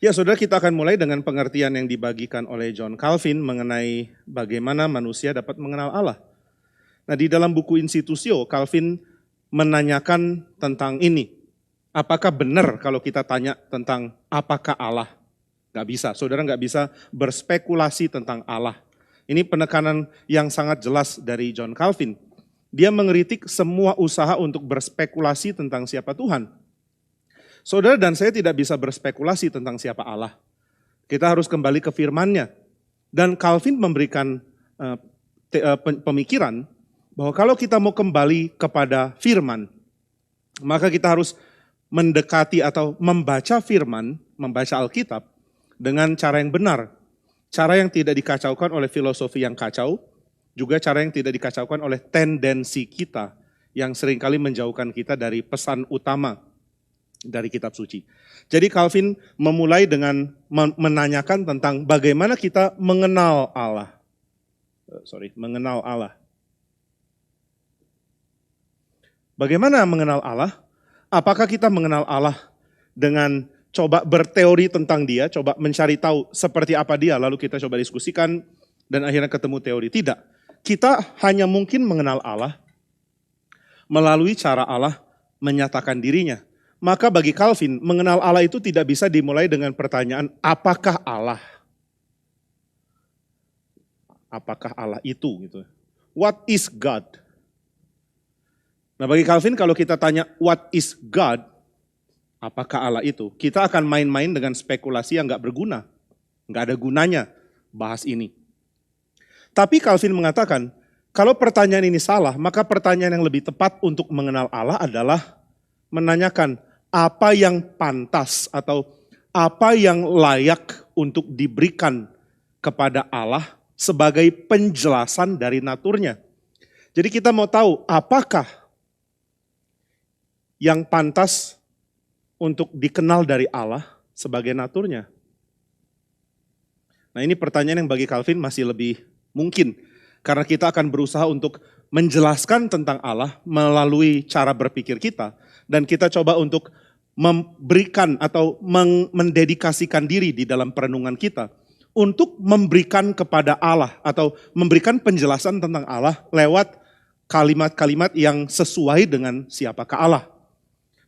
Ya, saudara, kita akan mulai dengan pengertian yang dibagikan oleh John Calvin mengenai bagaimana manusia dapat mengenal Allah. Nah, di dalam buku Institutio, Calvin menanyakan tentang ini. Apakah benar kalau kita tanya tentang apakah Allah? Gak bisa, saudara gak bisa berspekulasi tentang Allah. Ini penekanan yang sangat jelas dari John Calvin. Dia mengkritik semua usaha untuk berspekulasi tentang siapa Tuhan. Saudara dan saya tidak bisa berspekulasi tentang siapa Allah. Kita harus kembali ke firman-Nya. Dan Calvin memberikan pemikiran bahwa kalau kita mau kembali kepada firman, maka kita harus mendekati atau membaca firman, membaca Alkitab dengan cara yang benar. Cara yang tidak dikacaukan oleh filosofi yang kacau, juga cara yang tidak dikacaukan oleh tendensi kita yang seringkali menjauhkan kita dari pesan utama dari kitab suci. Jadi Calvin memulai dengan menanyakan tentang bagaimana kita mengenal Allah. Mengenal Allah. Bagaimana mengenal Allah? Apakah kita mengenal Allah dengan coba berteori tentang dia, coba mencari tahu seperti apa dia, lalu kita coba diskusikan dan akhirnya ketemu teori? Tidak. Kita hanya mungkin mengenal Allah melalui cara Allah menyatakan dirinya. Maka bagi Calvin, mengenal Allah itu tidak bisa dimulai dengan pertanyaan, apakah Allah? Apakah Allah itu? Gitu. What is God? Nah, bagi Calvin, kalau kita tanya what is God, apakah Allah itu? Kita akan main-main dengan spekulasi yang gak berguna. Gak ada gunanya bahas ini. Tapi Calvin mengatakan, kalau pertanyaan ini salah, maka pertanyaan yang lebih tepat untuk mengenal Allah adalah menanyakan, apa yang pantas atau apa yang layak untuk diberikan kepada Allah sebagai penjelasan dari naturnya. Jadi kita mau tahu apakah yang pantas untuk dikenal dari Allah sebagai naturnya. Nah, ini pertanyaan yang bagi Calvin masih lebih mungkin. Karena kita akan berusaha untuk menjelaskan tentang Allah melalui cara berpikir kita. Dan kita coba untuk memberikan atau mendedikasikan diri di dalam perenungan kita. Untuk memberikan kepada Allah atau memberikan penjelasan tentang Allah lewat kalimat-kalimat yang sesuai dengan siapakah Allah.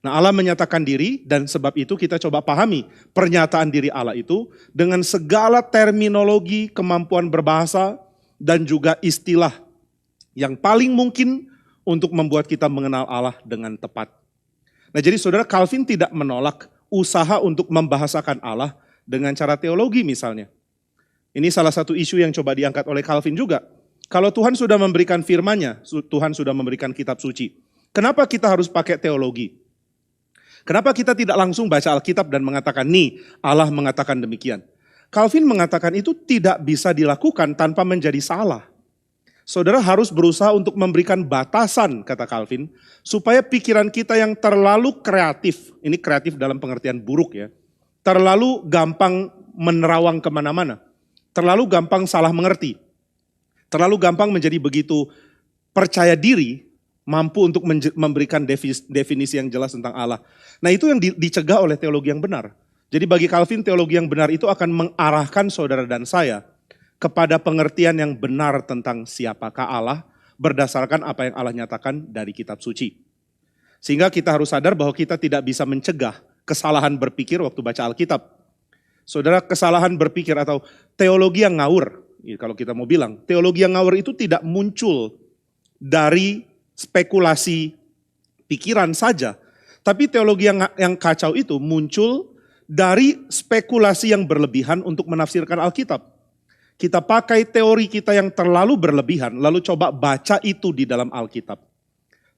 Nah, Allah menyatakan diri dan sebab itu kita coba pahami pernyataan diri Allah itu dengan segala terminologi, kemampuan berbahasa, dan juga istilah yang paling mungkin untuk membuat kita mengenal Allah dengan tepat. Nah, jadi saudara, Calvin tidak menolak usaha untuk membahasakan Allah dengan cara teologi misalnya. Ini salah satu isu yang coba diangkat oleh Calvin juga. Kalau Tuhan sudah memberikan firman-Nya, Tuhan sudah memberikan kitab suci. Kenapa kita harus pakai teologi? Kenapa kita tidak langsung baca Alkitab dan mengatakan, nih Allah mengatakan demikian. Calvin mengatakan itu tidak bisa dilakukan tanpa menjadi salah. Saudara harus berusaha untuk memberikan batasan, kata Calvin, supaya pikiran kita yang terlalu kreatif, ini kreatif dalam pengertian buruk ya, terlalu gampang menerawang kemana-mana, terlalu gampang salah mengerti, terlalu gampang menjadi begitu percaya diri, mampu untuk memberikan definisi yang jelas tentang Allah. Nah, itu yang dicegah oleh teologi yang benar. Jadi bagi Calvin, teologi yang benar itu akan mengarahkan saudara dan saya kepada pengertian yang benar tentang siapakah Allah berdasarkan apa yang Allah nyatakan dari kitab suci. Sehingga kita harus sadar bahwa kita tidak bisa mencegah kesalahan berpikir waktu baca Alkitab. Saudara, kesalahan berpikir atau teologi yang ngawur, kalau kita mau bilang, teologi yang ngawur itu tidak muncul dari spekulasi pikiran saja. Tapi teologi yang kacau itu muncul dari spekulasi yang berlebihan untuk menafsirkan Alkitab. Kita pakai teori kita yang terlalu berlebihan, lalu coba baca itu di dalam Alkitab.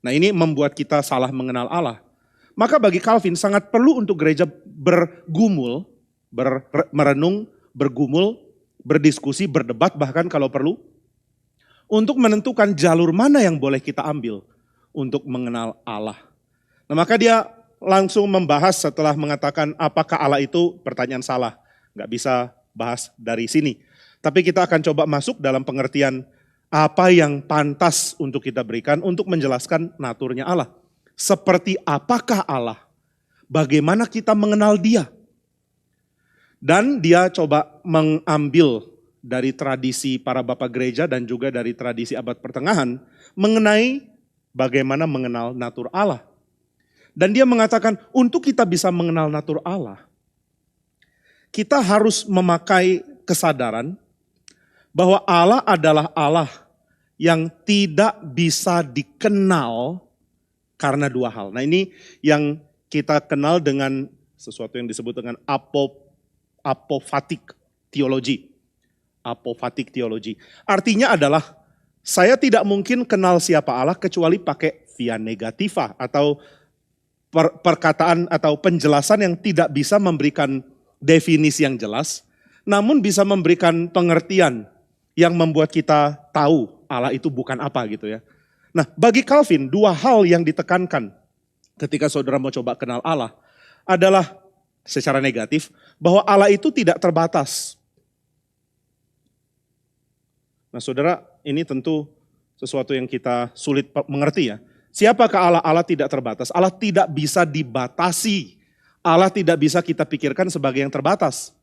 Nah, ini membuat kita salah mengenal Allah. Maka bagi Calvin sangat perlu untuk gereja bergumul, merenung, bergumul, berdiskusi, berdebat bahkan kalau perlu, untuk menentukan jalur mana yang boleh kita ambil untuk mengenal Allah. Nah, maka dia langsung membahas setelah mengatakan apakah Allah itu, pertanyaan salah, nggak bisa bahas dari sini. Tapi kita akan coba masuk dalam pengertian apa yang pantas untuk kita berikan untuk menjelaskan naturnya Allah. Seperti apakah Allah? Bagaimana kita mengenal Dia? Dan dia coba mengambil dari tradisi para bapak gereja dan juga dari tradisi abad pertengahan mengenai bagaimana mengenal natur Allah. Dan dia mengatakan untuk kita bisa mengenal natur Allah, kita harus memakai kesadaran bahwa Allah adalah Allah yang tidak bisa dikenal karena dua hal. Nah ini yang kita kenal dengan sesuatu yang disebut dengan apofatik teologi. Apofatik teologi. Artinya adalah saya tidak mungkin kenal siapa Allah kecuali pakai via negativa atau perkataan atau penjelasan yang tidak bisa memberikan definisi yang jelas, namun bisa memberikan pengertian yang membuat kita tahu Allah itu bukan apa gitu ya. Nah bagi Calvin dua hal yang ditekankan ketika saudara mau coba kenal Allah adalah secara negatif bahwa Allah itu tidak terbatas. Nah saudara, ini tentu sesuatu yang kita sulit mengerti ya. Siapakah Allah? Allah tidak terbatas. Allah tidak bisa dibatasi. Allah tidak bisa kita pikirkan sebagai yang terbatas.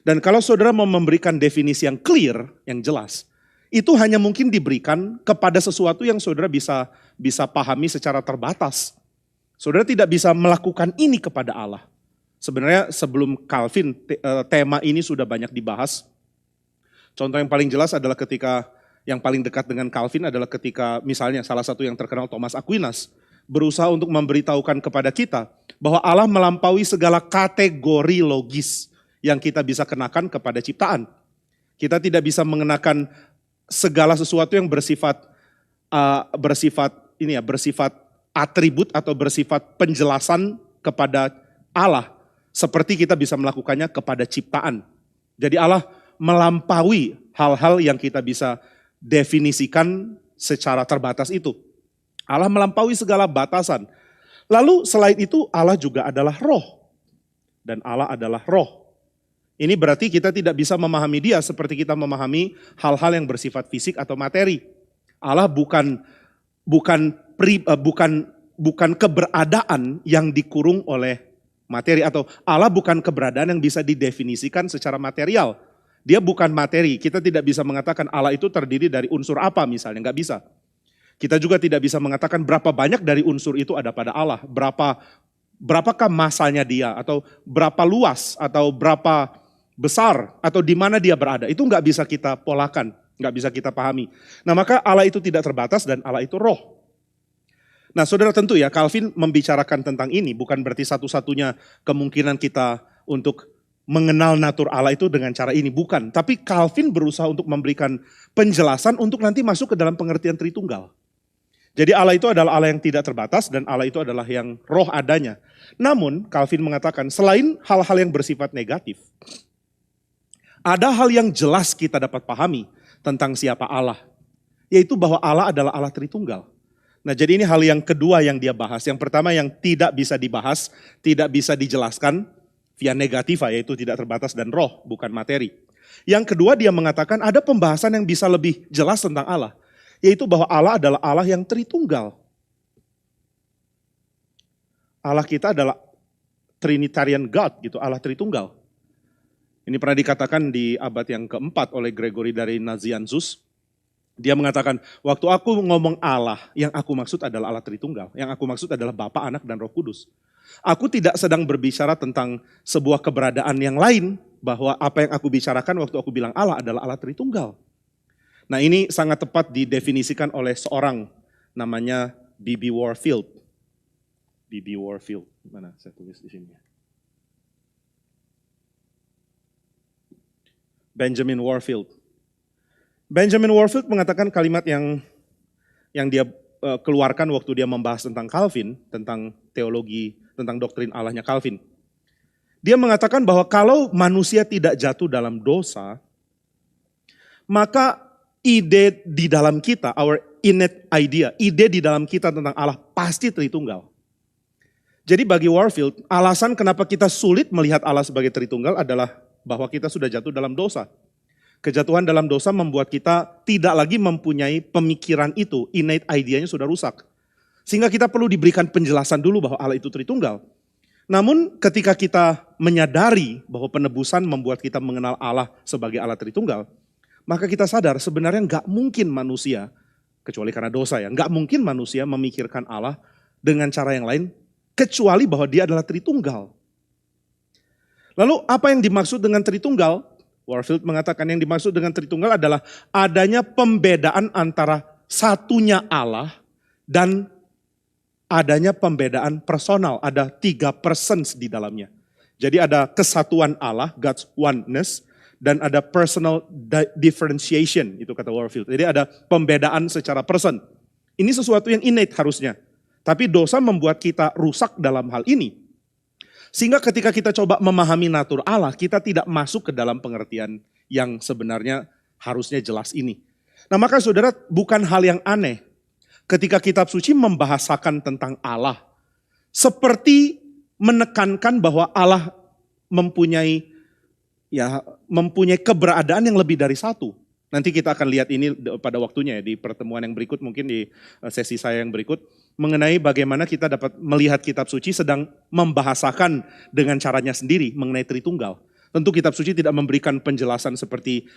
Dan kalau saudara mau memberikan definisi yang clear, yang jelas, itu hanya mungkin diberikan kepada sesuatu yang saudara bisa pahami secara terbatas. Saudara tidak bisa melakukan ini kepada Allah. Sebenarnya sebelum Calvin, tema ini sudah banyak dibahas. Contoh yang paling jelas adalah ketika yang paling dekat dengan Calvin adalah ketika misalnya salah satu yang terkenal Thomas Aquinas berusaha untuk memberitahukan kepada kita bahwa Allah melampaui segala kategori logis yang kita bisa kenakan kepada ciptaan. Kita tidak bisa mengenakan segala sesuatu yang bersifat atribut atau bersifat penjelasan kepada Allah seperti kita bisa melakukannya kepada ciptaan. Jadi Allah melampaui hal-hal yang kita bisa definisikan secara terbatas itu. Allah melampaui segala batasan. Lalu selain itu Allah juga adalah roh. Dan Allah adalah roh. Ini berarti kita tidak bisa memahami dia seperti kita memahami hal-hal yang bersifat fisik atau materi. Allah bukan keberadaan yang dikurung oleh materi, atau Allah bukan keberadaan yang bisa didefinisikan secara material. Dia bukan materi, kita tidak bisa mengatakan Allah itu terdiri dari unsur apa misalnya, nggak bisa. Kita juga tidak bisa mengatakan berapa banyak dari unsur itu ada pada Allah, berapakah masanya dia, atau berapa luas, atau berapa besar, atau di mana dia berada. Itu nggak bisa kita polakan, nggak bisa kita pahami. Nah maka Allah itu tidak terbatas dan Allah itu roh. Nah saudara tentu ya Calvin membicarakan tentang ini bukan berarti satu-satunya kemungkinan kita untuk mengenal natur Allah itu dengan cara ini, bukan. Tapi Calvin berusaha untuk memberikan penjelasan untuk nanti masuk ke dalam pengertian Tritunggal. Jadi Allah itu adalah Allah yang tidak terbatas dan Allah itu adalah yang roh adanya. Namun Calvin mengatakan selain hal-hal yang bersifat negatif, ada hal yang jelas kita dapat pahami tentang siapa Allah. Yaitu bahwa Allah adalah Allah Tritunggal. Nah jadi ini hal yang kedua yang dia bahas. Yang pertama yang tidak bisa dibahas, tidak bisa dijelaskan via negativa, yaitu tidak terbatas dan roh, bukan materi. Yang kedua dia mengatakan ada pembahasan yang bisa lebih jelas tentang Allah. Yaitu bahwa Allah adalah Allah yang Tritunggal. Allah kita adalah Trinitarian God gitu, Allah Tritunggal. Ini pernah dikatakan di abad yang keempat oleh Gregory dari Nazianzus. Dia mengatakan, waktu aku ngomong Allah, yang aku maksud adalah Allah Tritunggal. Yang aku maksud adalah Bapa, Anak, dan Roh Kudus. Aku tidak sedang berbicara tentang sebuah keberadaan yang lain, bahwa apa yang aku bicarakan waktu aku bilang Allah adalah Allah Tritunggal. Nah ini sangat tepat didefinisikan oleh seorang namanya B.B. Warfield. B.B. Warfield, mana saya tulis di sini. Benjamin Warfield. Benjamin Warfield mengatakan kalimat yang dia keluarkan waktu dia membahas tentang Calvin, tentang teologi, tentang doktrin Allahnya Calvin. Dia mengatakan bahwa kalau manusia tidak jatuh dalam dosa, maka ide di dalam kita, our innate idea, ide di dalam kita tentang Allah pasti Tritunggal. Jadi bagi Warfield, alasan kenapa kita sulit melihat Allah sebagai Tritunggal adalah bahwa kita sudah jatuh dalam dosa. Kejatuhan dalam dosa membuat kita tidak lagi mempunyai pemikiran itu, innate idea-nya sudah rusak. Sehingga kita perlu diberikan penjelasan dulu bahwa Allah itu Tritunggal. Namun ketika kita menyadari bahwa penebusan membuat kita mengenal Allah sebagai Allah Tritunggal, maka kita sadar sebenarnya nggak mungkin manusia, kecuali karena dosa ya, nggak mungkin manusia memikirkan Allah dengan cara yang lain, kecuali bahwa dia adalah Tritunggal. Lalu apa yang dimaksud dengan Tritunggal? Warfield mengatakan yang dimaksud dengan Tritunggal adalah adanya pembedaan antara satunya Allah dan adanya pembedaan personal. Ada 3 persons di dalamnya. Jadi ada kesatuan Allah, God's oneness, dan ada personal differentiation, itu kata Warfield. Jadi ada pembedaan secara person. Ini sesuatu yang innate harusnya. Tapi dosa membuat kita rusak dalam hal ini. Sehingga ketika kita coba memahami natur Allah, kita tidak masuk ke dalam pengertian yang sebenarnya harusnya jelas ini. Nah maka saudara, bukan hal yang aneh ketika kitab suci membahasakan tentang Allah. Seperti menekankan bahwa Allah mempunyai keberadaan yang lebih dari satu. Nanti kita akan lihat ini pada waktunya ya, di pertemuan yang berikut, mungkin di sesi saya yang berikut, mengenai bagaimana kita dapat melihat kitab suci sedang membahasakan dengan caranya sendiri mengenai Tritunggal. Tentu kitab suci tidak memberikan penjelasan seperti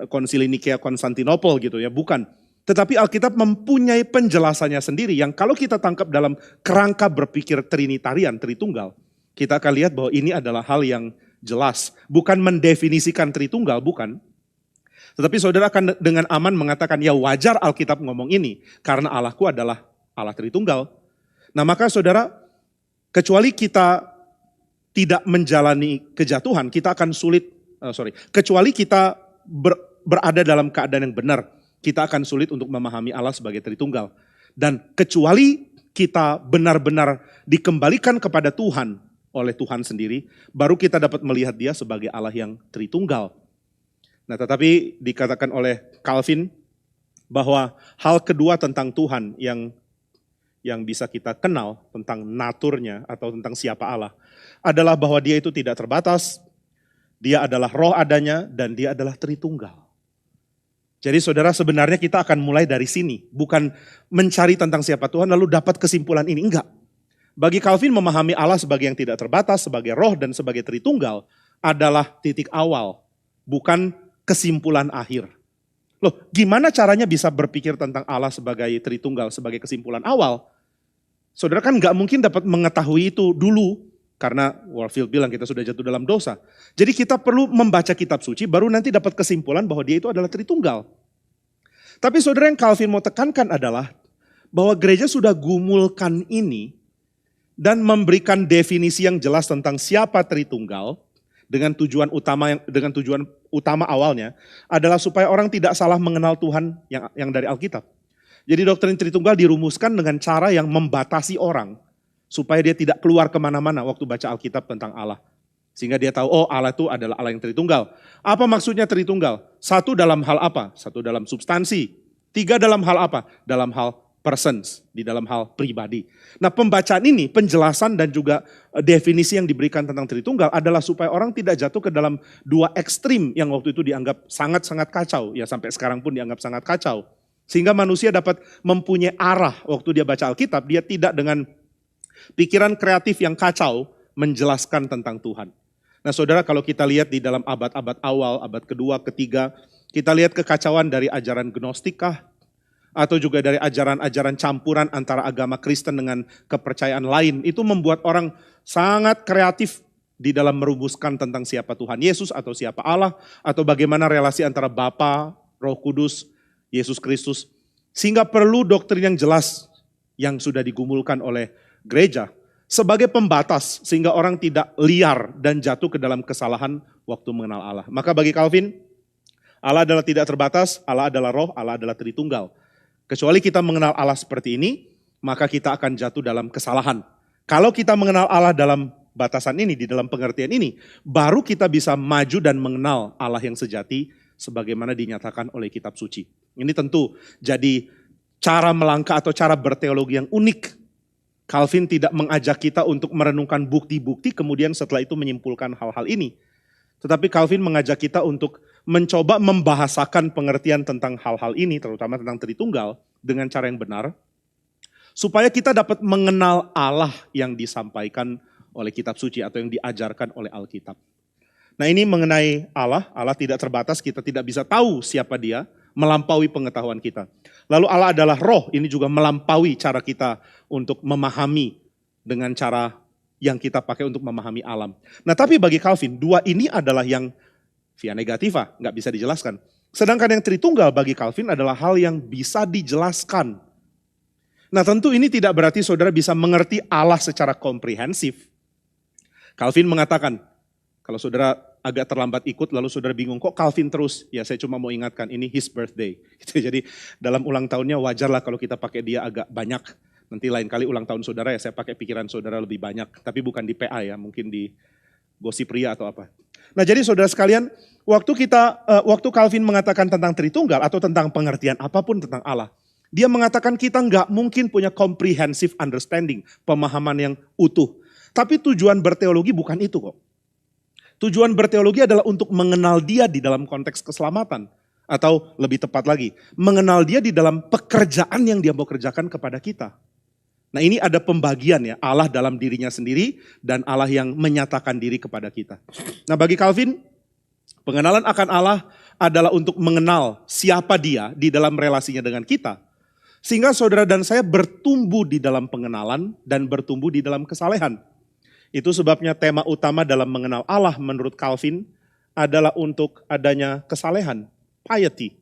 Konsili Nikea Konstantinopel gitu ya, bukan. Tetapi Alkitab mempunyai penjelasannya sendiri yang kalau kita tangkap dalam kerangka berpikir Trinitarian, Tritunggal, kita akan lihat bahwa ini adalah hal yang jelas. Bukan mendefinisikan Tritunggal, bukan. Tetapi saudara akan dengan aman mengatakan, ya wajar Alkitab ngomong ini, karena Allahku adalah Allah Tritunggal. Nah maka saudara, kecuali kita tidak menjalani kejatuhan, kita akan kecuali kita berada dalam keadaan yang benar, kita akan sulit untuk memahami Allah sebagai Tritunggal. Dan kecuali kita benar-benar dikembalikan kepada Tuhan oleh Tuhan sendiri, baru kita dapat melihat dia sebagai Allah yang Tritunggal. Nah tetapi dikatakan oleh Calvin bahwa hal kedua tentang Tuhan yang bisa kita kenal tentang naturnya atau tentang siapa Allah adalah bahwa dia itu tidak terbatas, dia adalah roh adanya dan dia adalah Tritunggal. Jadi saudara sebenarnya kita akan mulai dari sini, bukan mencari tentang siapa Tuhan lalu dapat kesimpulan ini, enggak. Bagi Calvin memahami Allah sebagai yang tidak terbatas, sebagai roh dan sebagai Tritunggal adalah titik awal, bukan kesimpulan akhir. Loh, gimana caranya bisa berpikir tentang Allah sebagai Tritunggal, sebagai kesimpulan awal? Saudara kan nggak mungkin dapat mengetahui itu dulu, karena Warfield bilang kita sudah jatuh dalam dosa. Jadi kita perlu membaca kitab suci, baru nanti dapat kesimpulan bahwa dia itu adalah Tritunggal. Tapi saudara yang Calvin mau tekankan adalah, bahwa gereja sudah gumulkan ini, dan memberikan definisi yang jelas tentang siapa Tritunggal, dengan tujuan utama awalnya adalah supaya orang tidak salah mengenal Tuhan yang dari Alkitab. Jadi doktrin Tritunggal dirumuskan dengan cara yang membatasi orang supaya dia tidak keluar kemana-mana waktu baca Alkitab tentang Allah. Sehingga dia tahu, oh Allah itu adalah Allah yang Tritunggal. Apa maksudnya Tritunggal? 1 dalam hal apa? 1 dalam substansi. 3 dalam hal apa? Dalam hal persons, di dalam hal pribadi. Nah pembacaan ini, penjelasan dan juga definisi yang diberikan tentang Tritunggal adalah supaya orang tidak jatuh ke dalam 2 ekstrim yang waktu itu dianggap sangat-sangat kacau. Ya sampai sekarang pun dianggap sangat kacau. Sehingga manusia dapat mempunyai arah waktu dia baca Alkitab, dia tidak dengan pikiran kreatif yang kacau menjelaskan tentang Tuhan. Nah saudara kalau kita lihat di dalam abad-abad awal, abad kedua, ketiga, kita lihat kekacauan dari ajaran Gnostikah, atau juga dari ajaran-ajaran campuran antara agama Kristen dengan kepercayaan lain. Itu membuat orang sangat kreatif di dalam merumuskan tentang siapa Tuhan Yesus atau siapa Allah, atau bagaimana relasi antara Bapa, Roh Kudus, Yesus Kristus. Sehingga perlu doktrin yang jelas yang sudah digumulkan oleh gereja sebagai pembatas sehingga orang tidak liar dan jatuh ke dalam kesalahan waktu mengenal Allah. Maka bagi Calvin, Allah adalah tidak terbatas, Allah adalah roh, Allah adalah Tritunggal. Kecuali kita mengenal Allah seperti ini, maka kita akan jatuh dalam kesalahan. Kalau kita mengenal Allah dalam batasan ini, di dalam pengertian ini, baru kita bisa maju dan mengenal Allah yang sejati sebagaimana dinyatakan oleh kitab suci. Ini tentu jadi cara melangkah atau cara berteologi yang unik. Calvin tidak mengajak kita untuk merenungkan bukti-bukti kemudian setelah itu menyimpulkan hal-hal ini. Tetapi Calvin mengajak kita untuk mencoba membahasakan pengertian tentang hal-hal ini, terutama tentang Tritunggal, dengan cara yang benar. Supaya kita dapat mengenal Allah yang disampaikan oleh kitab suci atau yang diajarkan oleh Alkitab. Nah ini mengenai Allah, Allah tidak terbatas, kita tidak bisa tahu siapa dia, melampaui pengetahuan kita. Lalu Allah adalah roh, ini juga melampaui cara kita untuk memahami dengan cara yang kita pakai untuk memahami alam. Nah tapi bagi Calvin, dua ini adalah yang via negativa, nggak bisa dijelaskan. Sedangkan yang Tritunggal bagi Calvin adalah hal yang bisa dijelaskan. Nah tentu ini tidak berarti saudara bisa mengerti Allah secara komprehensif. Calvin mengatakan, kalau saudara agak terlambat ikut lalu saudara bingung, kok Calvin terus? Ya saya cuma mau ingatkan, ini his birthday. Jadi dalam ulang tahunnya wajarlah kalau kita pakai dia agak banyak. Nanti lain kali ulang tahun saudara ya saya pakai pikiran saudara lebih banyak. Tapi bukan di PA ya, mungkin di Gosip Pria atau apa. Nah jadi saudara sekalian, waktu Calvin mengatakan tentang Tritunggal atau tentang pengertian apapun tentang Allah, dia mengatakan kita nggak mungkin punya comprehensive understanding, pemahaman yang utuh. Tapi tujuan berteologi bukan itu kok. Tujuan berteologi adalah untuk mengenal dia di dalam konteks keselamatan. Atau lebih tepat lagi, mengenal dia di dalam pekerjaan yang dia mau kerjakan kepada kita. Nah ini ada pembagian ya, Allah dalam dirinya sendiri dan Allah yang menyatakan diri kepada kita. Nah bagi Calvin, pengenalan akan Allah adalah untuk mengenal siapa dia di dalam relasinya dengan kita. Sehingga saudara dan saya bertumbuh di dalam pengenalan dan bertumbuh di dalam kesalehan. Itu sebabnya tema utama dalam mengenal Allah menurut Calvin adalah untuk adanya kesalehan, piety.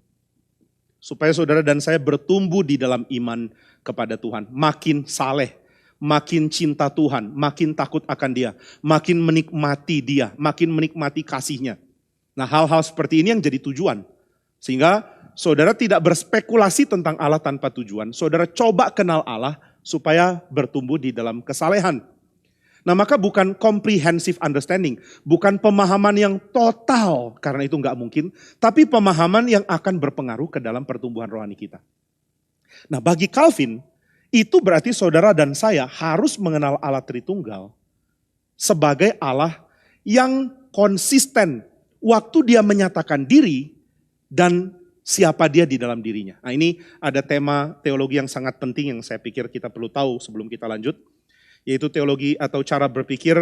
Supaya saudara dan saya bertumbuh di dalam iman kepada Tuhan. Makin saleh, makin cinta Tuhan, makin takut akan dia, makin menikmati dia, makin menikmati kasihnya. Nah hal-hal seperti ini yang jadi tujuan. Sehingga saudara tidak berspekulasi tentang Allah tanpa tujuan. Saudara coba kenal Allah supaya bertumbuh di dalam kesalehan. Nah maka bukan comprehensive understanding, bukan pemahaman yang total karena itu nggak mungkin, tapi pemahaman yang akan berpengaruh ke dalam pertumbuhan rohani kita. Nah bagi Calvin, itu berarti saudara dan saya harus mengenal Allah Tritunggal sebagai Allah yang konsisten waktu dia menyatakan diri dan siapa dia di dalam dirinya. Nah ini ada tema teologi yang sangat penting yang saya pikir kita perlu tahu sebelum kita lanjut. Yaitu teologi atau cara berpikir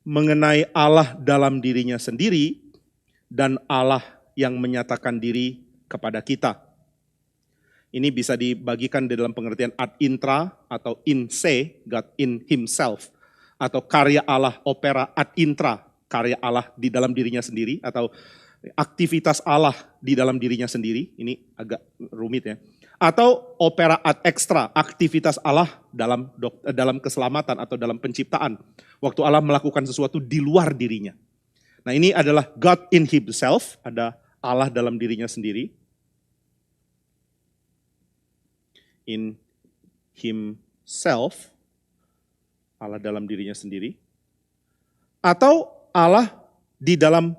mengenai Allah dalam dirinya sendiri dan Allah yang menyatakan diri kepada kita. Ini bisa dibagikan di dalam pengertian ad intra atau in se, God in himself. Atau karya Allah, opera ad intra, karya Allah di dalam dirinya sendiri. Atau aktivitas Allah di dalam dirinya sendiri. Ini agak rumit ya. Atau opera ad extra, aktivitas Allah dalam keselamatan atau dalam penciptaan. Waktu Allah melakukan sesuatu di luar dirinya. Nah ini adalah God in himself, ada Allah dalam dirinya sendiri. In himself, Allah dalam dirinya sendiri. Atau Allah di dalam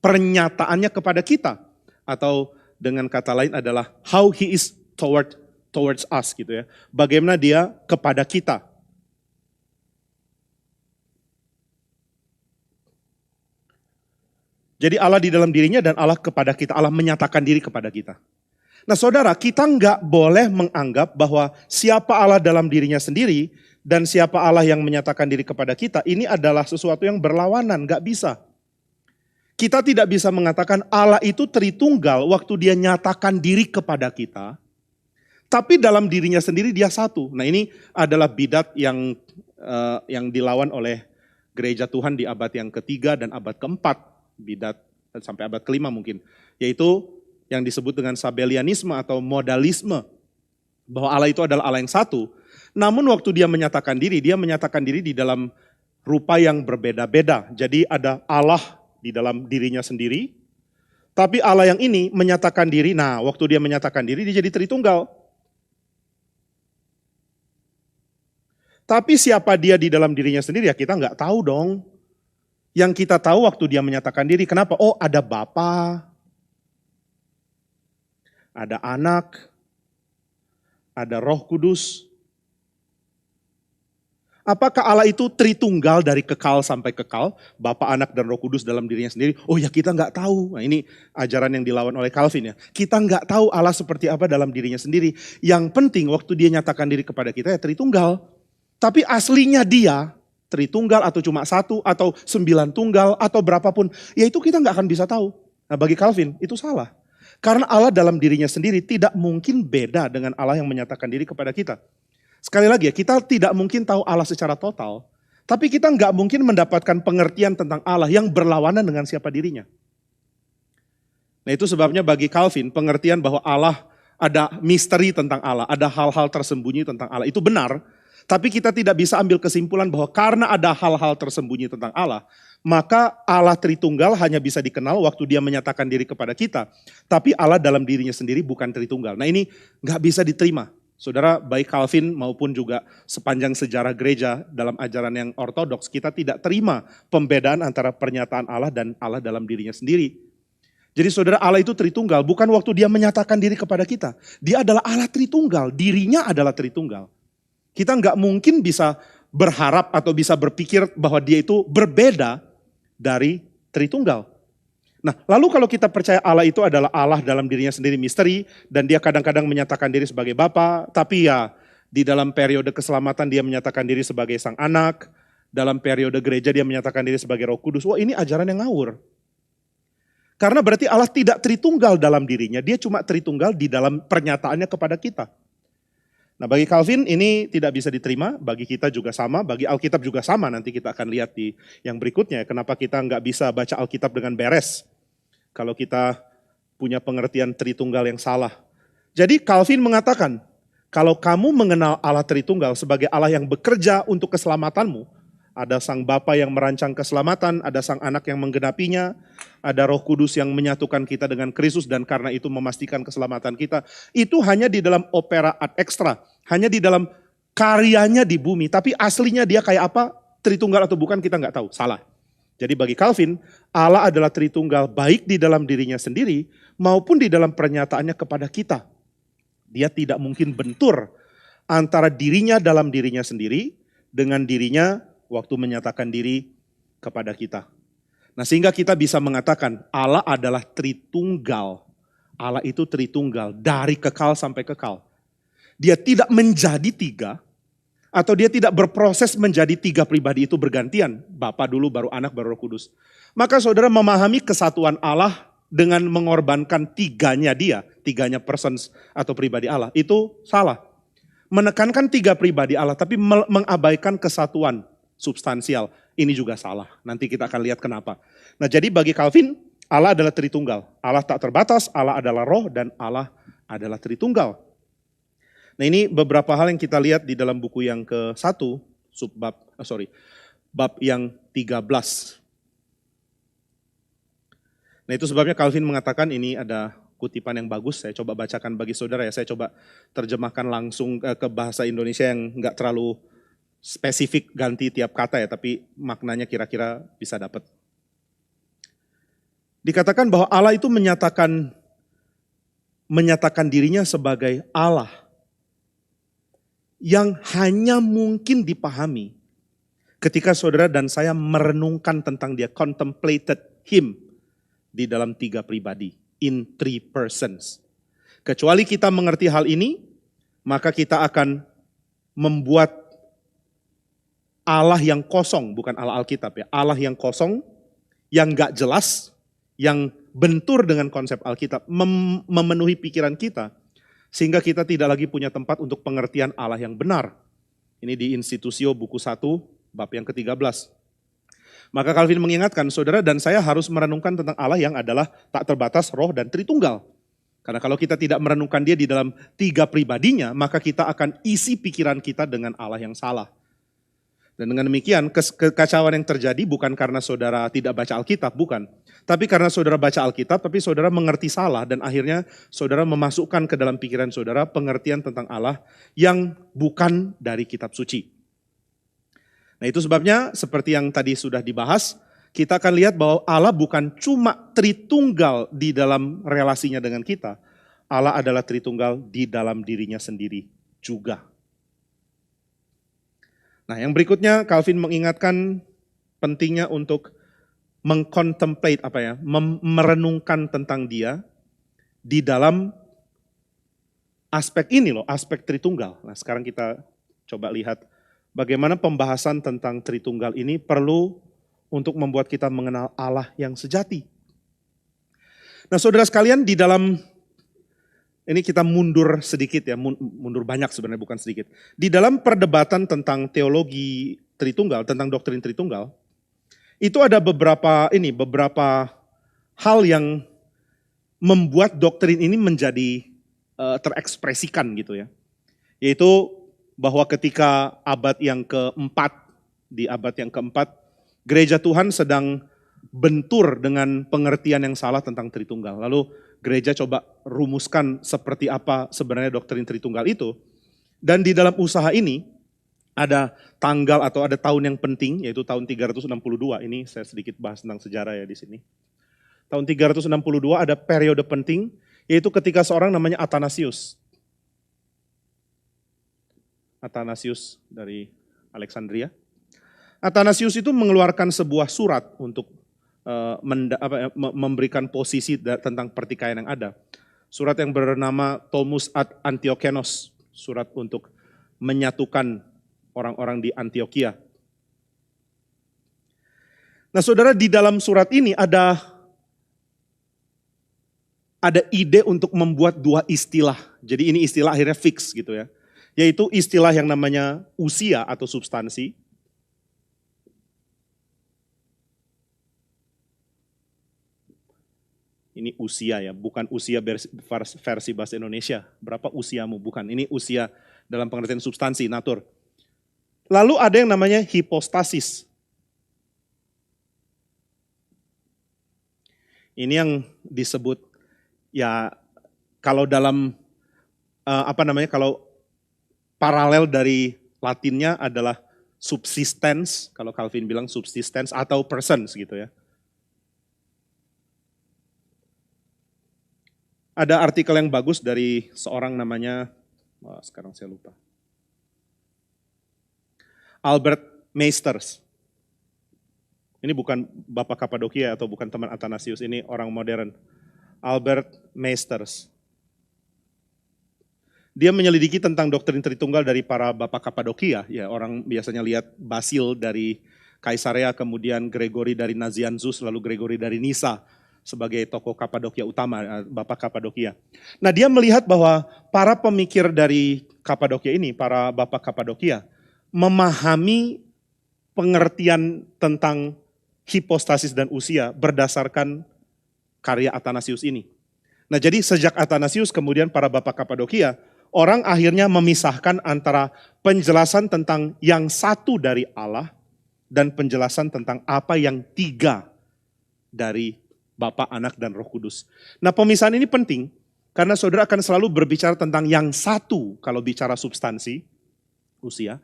pernyataannya kepada kita. Atau dengan kata lain adalah how he is towards us gitu ya. Bagaimana dia kepada kita. Jadi Allah di dalam dirinya dan Allah kepada kita. Allah menyatakan diri kepada kita. Nah saudara, kita nggak boleh menganggap bahwa siapa Allah dalam dirinya sendiri dan siapa Allah yang menyatakan diri kepada kita, ini adalah sesuatu yang berlawanan, nggak bisa. Kita tidak bisa mengatakan Allah itu Tritunggal waktu dia nyatakan diri kepada kita, tapi dalam dirinya sendiri dia satu. Nah ini adalah bidat yang dilawan oleh gereja Tuhan di abad yang ketiga dan abad keempat. Bidat sampai abad kelima mungkin. Yaitu yang disebut dengan Sabellianisme atau modalisme. Bahwa Allah itu adalah Allah yang satu. Namun waktu dia menyatakan diri di dalam rupa yang berbeda-beda. Jadi ada Allah di dalam dirinya sendiri. Tapi Allah yang ini menyatakan diri, nah waktu dia menyatakan diri dia jadi Tritunggal. Tapi siapa dia di dalam dirinya sendiri ya kita nggak tahu dong. Yang kita tahu waktu dia menyatakan diri, kenapa? Oh ada Bapa, ada Anak, ada Roh Kudus. Apakah Allah itu Tritunggal dari kekal sampai kekal? Bapa, Anak, dan Roh Kudus dalam dirinya sendiri? Oh ya kita nggak tahu. Nah ini ajaran yang dilawan oleh Calvin ya. Kita nggak tahu Allah seperti apa dalam dirinya sendiri. Yang penting waktu dia nyatakan diri kepada kita ya Tritunggal. Tapi aslinya dia Tritunggal atau cuma satu, atau 9 tunggal, atau berapapun. Ya itu kita nggak akan bisa tahu. Nah bagi Calvin itu salah. Karena Allah dalam dirinya sendiri tidak mungkin beda dengan Allah yang menyatakan diri kepada kita. Sekali lagi ya, kita tidak mungkin tahu Allah secara total. Tapi kita nggak mungkin mendapatkan pengertian tentang Allah yang berlawanan dengan siapa dirinya. Nah itu sebabnya bagi Calvin pengertian bahwa Allah ada misteri tentang Allah, ada hal-hal tersembunyi tentang Allah. Itu benar, tapi kita tidak bisa ambil kesimpulan bahwa karena ada hal-hal tersembunyi tentang Allah, maka Allah Tritunggal hanya bisa dikenal waktu dia menyatakan diri kepada kita. Tapi Allah dalam dirinya sendiri bukan Tritunggal. Nah ini nggak bisa diterima. Saudara, baik Calvin maupun juga sepanjang sejarah gereja dalam ajaran yang ortodoks, kita tidak terima pembedaan antara pernyataan Allah dan Allah dalam dirinya sendiri. Jadi saudara, Allah itu Tritunggal bukan waktu dia menyatakan diri kepada kita. Dia adalah Allah Tritunggal, dirinya adalah Tritunggal. Kita nggak mungkin bisa berharap atau bisa berpikir bahwa dia itu berbeda dari Tritunggal. Nah, lalu kalau kita percaya Allah itu adalah Allah dalam dirinya sendiri misteri, dan dia kadang-kadang menyatakan diri sebagai Bapa, tapi ya di dalam periode keselamatan dia menyatakan diri sebagai Sang Anak, dalam periode gereja dia menyatakan diri sebagai Roh Kudus. Wah ini ajaran yang ngawur. Karena berarti Allah tidak Tritunggal dalam dirinya, dia cuma Tritunggal di dalam pernyataannya kepada kita. Nah bagi Calvin ini tidak bisa diterima, bagi kita juga sama, bagi Alkitab juga sama, nanti kita akan lihat di yang berikutnya. Kenapa kita nggak bisa baca Alkitab dengan beres, kalau kita punya pengertian Tritunggal yang salah. Jadi Calvin mengatakan, kalau kamu mengenal Allah Tritunggal sebagai Allah yang bekerja untuk keselamatanmu, ada Sang Bapa yang merancang keselamatan, ada Sang Anak yang menggenapinya, ada Roh Kudus yang menyatukan kita dengan Kristus dan karena itu memastikan keselamatan kita. Itu hanya di dalam opera ad extra, hanya di dalam karyanya di bumi. Tapi aslinya dia kayak apa, Tritunggal atau bukan kita nggak tahu, salah. Jadi bagi Calvin, Allah adalah Tritunggal baik di dalam dirinya sendiri maupun di dalam pernyataannya kepada kita. Dia tidak mungkin bentur antara dirinya dalam dirinya sendiri dengan dirinya waktu menyatakan diri kepada kita. Nah sehingga kita bisa mengatakan Allah adalah Tritunggal. Allah itu Tritunggal dari kekal sampai kekal. Dia tidak menjadi tiga atau dia tidak berproses menjadi tiga pribadi itu bergantian. Bapa dulu baru Anak baru Roh Kudus. Maka saudara memahami kesatuan Allah dengan mengorbankan tiganya dia, tiganya persons atau pribadi Allah. Itu salah. Menekankan tiga pribadi Allah tapi mengabaikan kesatuan substansial. Ini juga salah. Nanti kita akan lihat kenapa. Nah jadi bagi Calvin, Allah adalah Tritunggal. Allah tak terbatas, Allah adalah roh dan Allah adalah Tritunggal. Nah ini beberapa hal yang kita lihat di dalam buku yang ke-1, bab yang 13. Nah itu sebabnya Calvin mengatakan ini ada kutipan yang bagus, saya coba bacakan bagi saudara ya. Saya coba terjemahkan langsung ke bahasa Indonesia yang enggak terlalu spesifik ganti tiap kata ya, tapi maknanya kira-kira bisa dapat. Dikatakan bahwa Allah itu menyatakan dirinya sebagai Allah yang hanya mungkin dipahami ketika saudara dan saya merenungkan tentang dia, contemplated him di dalam tiga pribadi, in three persons. Kecuali kita mengerti hal ini, maka kita akan membuat Allah yang kosong, bukan Allah Alkitab ya, Allah yang kosong, yang gak jelas, yang bentur dengan konsep Alkitab, memenuhi pikiran kita, sehingga kita tidak lagi punya tempat untuk pengertian Allah yang benar. Ini di Institutio buku 1, bab yang ke-13. Maka Calvin mengingatkan, saudara dan saya harus merenungkan tentang Allah yang adalah tak terbatas, roh dan Tritunggal. Karena kalau kita tidak merenungkan dia di dalam tiga pribadinya, maka kita akan isi pikiran kita dengan Allah yang salah. Dan dengan demikian kekacauan yang terjadi bukan karena saudara tidak baca Alkitab, bukan. Tapi karena saudara baca Alkitab, tapi saudara mengerti salah dan akhirnya saudara memasukkan ke dalam pikiran saudara pengertian tentang Allah yang bukan dari kitab suci. Nah itu sebabnya seperti yang tadi sudah dibahas, kita akan lihat bahwa Allah bukan cuma Tritunggal di dalam relasinya dengan kita. Allah adalah Tritunggal di dalam dirinya sendiri juga. Nah yang berikutnya Calvin mengingatkan pentingnya untuk mengcontemplate merenungkan tentang dia di dalam aspek ini loh, aspek Tritunggal. Nah sekarang kita coba lihat bagaimana pembahasan tentang Tritunggal ini perlu untuk membuat kita mengenal Allah yang sejati. Nah saudara sekalian, di dalam, ini kita mundur sedikit ya, mundur banyak sebenarnya, bukan sedikit. Di dalam perdebatan tentang teologi Tritunggal, tentang doktrin Tritunggal, itu ada beberapa hal yang membuat doktrin ini menjadi terekspresikan gitu ya. Yaitu bahwa ketika abad yang keempat, di abad yang keempat, gereja Tuhan sedang bentur dengan pengertian yang salah tentang Tritunggal. Lalu gereja coba rumuskan seperti apa sebenarnya doktrin Tritunggal itu. Dan di dalam usaha ini ada tanggal atau ada tahun yang penting, yaitu tahun 362. Ini saya sedikit bahas tentang sejarah ya di sini. Tahun 362 ada periode penting, yaitu ketika seorang namanya Athanasius. Athanasius dari Alexandria. Athanasius itu mengeluarkan sebuah surat untuk memberikan posisi tentang pertikaian yang ada. Surat yang bernama Thomus ad Antiochenos, surat untuk menyatukan orang-orang di Antioquia. Nah saudara, di dalam surat ini ada ide untuk membuat dua istilah. Jadi ini istilah akhirnya fix gitu ya. Yaitu istilah yang namanya usia atau substansi. Ini usia ya, bukan usia versi bahasa Indonesia. Berapa usiamu? Bukan, ini usia dalam pengertian substansi, natur. Lalu ada yang namanya hipostasis. Ini yang disebut ya, kalau dalam kalau paralel dari Latinnya adalah subsistens, kalau Calvin bilang subsistens atau persons gitu ya. Ada artikel yang bagus dari seorang namanya, sekarang saya lupa, Albert Meisters. Ini bukan Bapak Kapadokia atau bukan teman Athanasius, ini orang modern. Albert Meisters. Dia menyelidiki tentang doktrin Tritunggal dari para Bapak Kapadokia. Ya, orang biasanya lihat Basil dari Kaisarea, kemudian Gregory dari Nazianzus, lalu Gregory dari Nisa sebagai tokoh Kapadokia utama, Bapak Kapadokia. Nah dia melihat bahwa para pemikir dari Kapadokia ini, para Bapak Kapadokia, memahami pengertian tentang hipostasis dan usia berdasarkan karya Athanasius ini. Nah jadi sejak Athanasius kemudian para Bapak Kapadokia, orang akhirnya memisahkan antara penjelasan tentang yang satu dari Allah dan penjelasan tentang apa yang tiga dari Bapa, Anak, dan Roh Kudus. Nah pemisahan ini penting karena saudara akan selalu berbicara tentang yang satu kalau bicara substansi, usia.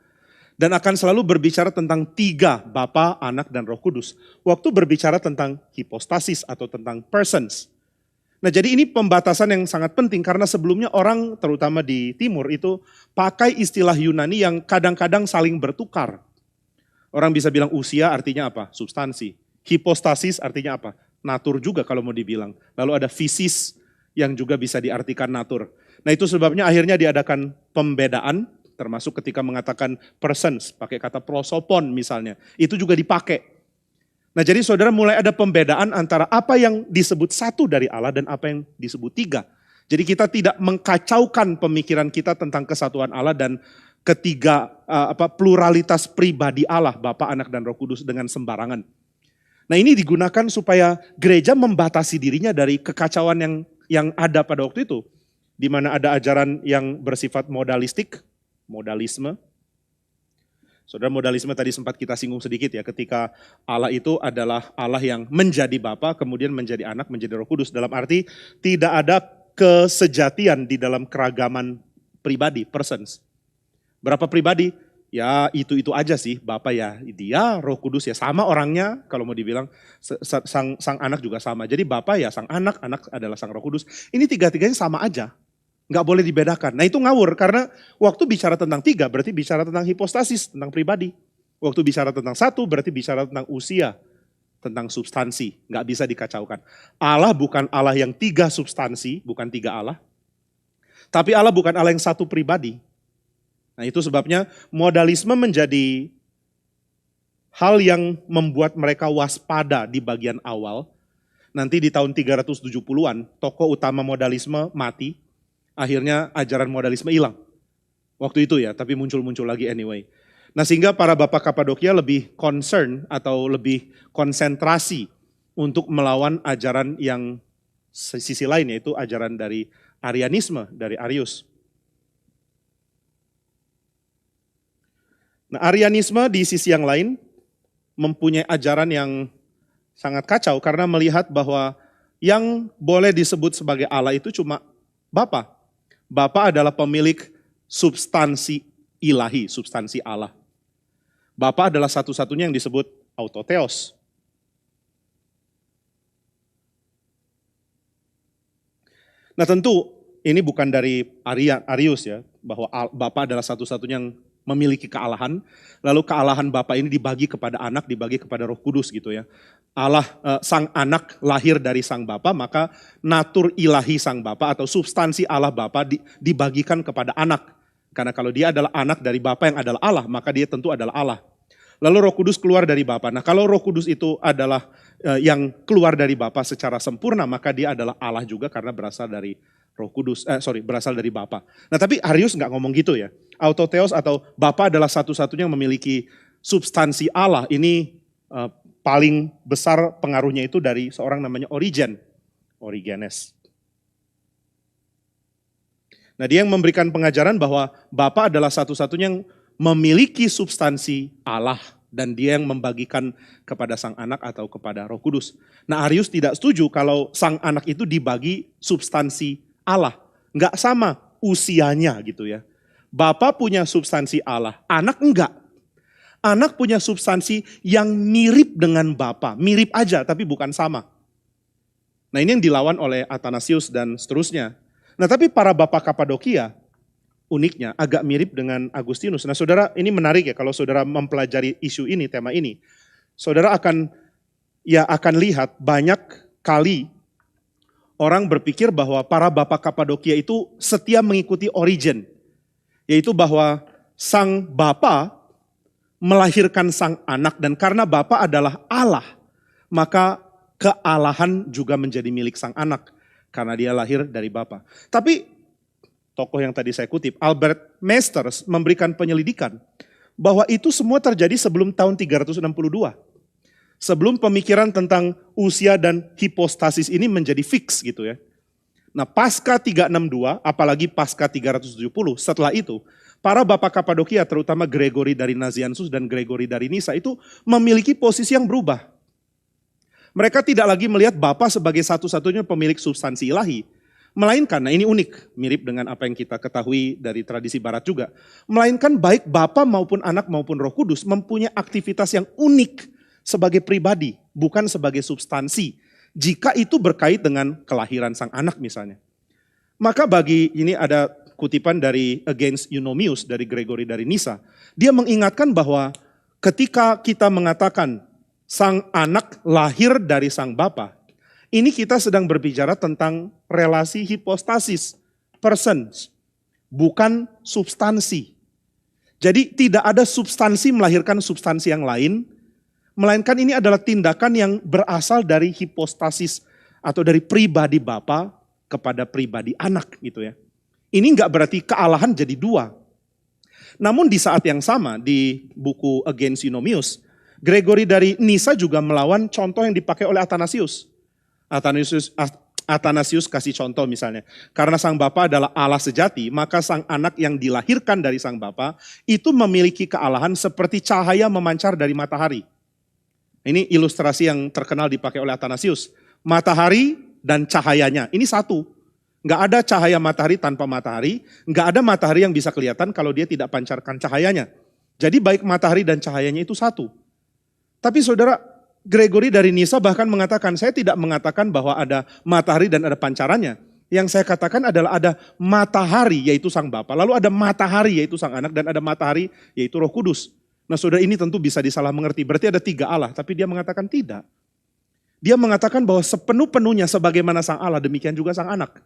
Dan akan selalu berbicara tentang tiga, Bapa, Anak, dan Roh Kudus. Waktu berbicara tentang hipostasis atau tentang persons. Nah jadi ini pembatasan yang sangat penting karena sebelumnya orang terutama di timur itu pakai istilah Yunani yang kadang-kadang saling bertukar. Orang bisa bilang usia artinya apa? Substansi. Hipostasis artinya apa? Natur juga kalau mau dibilang. Lalu ada fisis yang juga bisa diartikan natur. Nah itu sebabnya akhirnya diadakan pembedaan, termasuk ketika mengatakan persons, pakai kata prosopon misalnya. Itu juga dipakai. Nah jadi saudara mulai ada pembedaan antara apa yang disebut satu dari Allah dan apa yang disebut tiga. Jadi kita tidak mengkacaukan pemikiran kita tentang kesatuan Allah dan ketiga pluralitas pribadi Allah, Bapa, Anak, dan Roh Kudus dengan sembarangan. Nah ini digunakan supaya gereja membatasi dirinya dari kekacauan yang ada pada waktu itu. Di mana ada ajaran yang bersifat modalistik, modalisme. Saudara, modalisme tadi sempat kita singgung sedikit ya, ketika Allah itu adalah Allah yang menjadi Bapa, kemudian menjadi Anak, menjadi Roh Kudus. Dalam arti tidak ada kesejatian di dalam keragaman pribadi, persons. Berapa pribadi? Ya itu aja sih, Bapa ya dia, Roh Kudus ya sama orangnya, kalau mau dibilang sang anak juga sama. Jadi Bapa ya sang anak, anak adalah sang Roh Kudus. Ini tiga-tiganya sama aja, nggak boleh dibedakan. Nah itu ngawur karena waktu bicara tentang tiga berarti bicara tentang hipostasis, tentang pribadi. Waktu bicara tentang satu berarti bicara tentang usia, tentang substansi, nggak bisa dikacaukan. Allah bukan Allah yang tiga substansi, bukan tiga Allah. Tapi Allah bukan Allah yang satu pribadi. Nah itu sebabnya modalisme menjadi hal yang membuat mereka waspada di bagian awal. Nanti di tahun 370-an, tokoh utama modalisme mati, akhirnya ajaran modalisme hilang. Waktu itu ya, tapi muncul-muncul lagi anyway. Nah sehingga para bapak Kapadokia lebih concern atau lebih konsentrasi untuk melawan ajaran yang sisi lain, yaitu ajaran dari Arianisme, dari Arius. Nah Arianisme di sisi yang lain mempunyai ajaran yang sangat kacau karena melihat bahwa yang boleh disebut sebagai Allah itu cuma Bapa. Bapa adalah pemilik substansi ilahi, substansi Allah. Bapa adalah satu-satunya yang disebut autotheos. Nah tentu ini bukan dari Arius ya, bahwa Bapa adalah satu-satunya yang memiliki kealahan, lalu kealahan Bapa ini dibagi kepada anak, dibagi kepada Roh Kudus gitu ya. Allah, sang anak lahir dari sang Bapa, maka natur ilahi sang Bapa atau substansi Allah Bapa dibagikan kepada anak. Karena kalau dia adalah anak dari Bapa yang adalah Allah, maka dia tentu adalah Allah. Lalu Roh Kudus keluar dari Bapa. Nah kalau Roh Kudus itu adalah yang keluar dari Bapa secara sempurna, maka dia adalah Allah juga karena berasal dari Roh Kudus, berasal dari Bapa. Nah tapi Arius nggak ngomong gitu ya. Autotheos atau Bapa adalah satu-satunya yang memiliki substansi Allah. Ini paling besar pengaruhnya itu dari seorang namanya Origenes. Nah dia yang memberikan pengajaran bahwa Bapa adalah satu-satunya yang memiliki substansi Allah dan dia yang membagikan kepada sang anak atau kepada Roh Kudus. Nah Arius tidak setuju kalau sang anak itu dibagi substansi Allah. Enggak sama usianya gitu ya. Bapa punya substansi Allah, anak enggak. Anak punya substansi yang mirip dengan Bapa, mirip aja tapi bukan sama. Nah ini yang dilawan oleh Athanasius dan seterusnya. Nah tapi para bapak Kapadokia, uniknya agak mirip dengan Agustinus. Nah saudara ini menarik ya kalau saudara mempelajari isu ini, tema ini. Saudara akan lihat banyak kali orang berpikir bahwa para bapak Kapadokia itu setia mengikuti Origen. Yaitu bahwa sang bapa melahirkan sang anak dan karena bapa adalah Allah, maka kealahan juga menjadi milik sang anak karena dia lahir dari bapa. Tapi tokoh yang tadi saya kutip, Albert Meesters memberikan penyelidikan bahwa itu semua terjadi sebelum tahun 362. Sebelum pemikiran tentang usia dan hipostasis ini menjadi fix gitu ya. Nah pasca 362, apalagi pasca 370, setelah itu para bapak Kapadokia terutama Gregory dari Nazianzus dan Gregory dari Nisa itu memiliki posisi yang berubah. Mereka tidak lagi melihat bapa sebagai satu-satunya pemilik substansi ilahi. Melainkan, nah ini unik, mirip dengan apa yang kita ketahui dari tradisi barat juga. Melainkan baik bapa maupun anak maupun Roh Kudus mempunyai aktivitas yang unik sebagai pribadi, bukan sebagai substansi. Jika itu berkait dengan kelahiran sang anak misalnya. Maka ini ada kutipan dari Against Eunomius dari Gregory dari Nisa. Dia mengingatkan bahwa ketika kita mengatakan sang anak lahir dari sang bapa, ini kita sedang berbicara tentang relasi hipostasis, persons, bukan substansi. Jadi tidak ada substansi melahirkan substansi yang lain, melainkan ini adalah tindakan yang berasal dari hipostasis atau dari pribadi bapa kepada pribadi anak gitu ya. Ini enggak berarti kealahan jadi dua. Namun di saat yang sama di buku Against Eunomius, Gregory dari Nisa juga melawan contoh yang dipakai oleh Athanasius. Athanasius kasih contoh misalnya, karena sang bapa adalah Allah sejati, maka sang anak yang dilahirkan dari sang bapa itu memiliki kealahan seperti cahaya memancar dari matahari. Ini ilustrasi yang terkenal dipakai oleh Athanasius. Matahari dan cahayanya, ini satu. Nggak ada cahaya matahari tanpa matahari, nggak ada matahari yang bisa kelihatan kalau dia tidak pancarkan cahayanya. Jadi baik matahari dan cahayanya itu satu. Tapi saudara, Gregory dari Nisa bahkan mengatakan, saya tidak mengatakan bahwa ada matahari dan ada pancarannya. Yang saya katakan adalah ada matahari yaitu sang bapa, lalu ada matahari yaitu sang anak, dan ada matahari yaitu Roh Kudus. Nah saudara ini tentu bisa disalah mengerti, berarti ada tiga Allah, tapi dia mengatakan tidak. Dia mengatakan bahwa sepenuh-penuhnya sebagaimana sang Allah, demikian juga sang anak.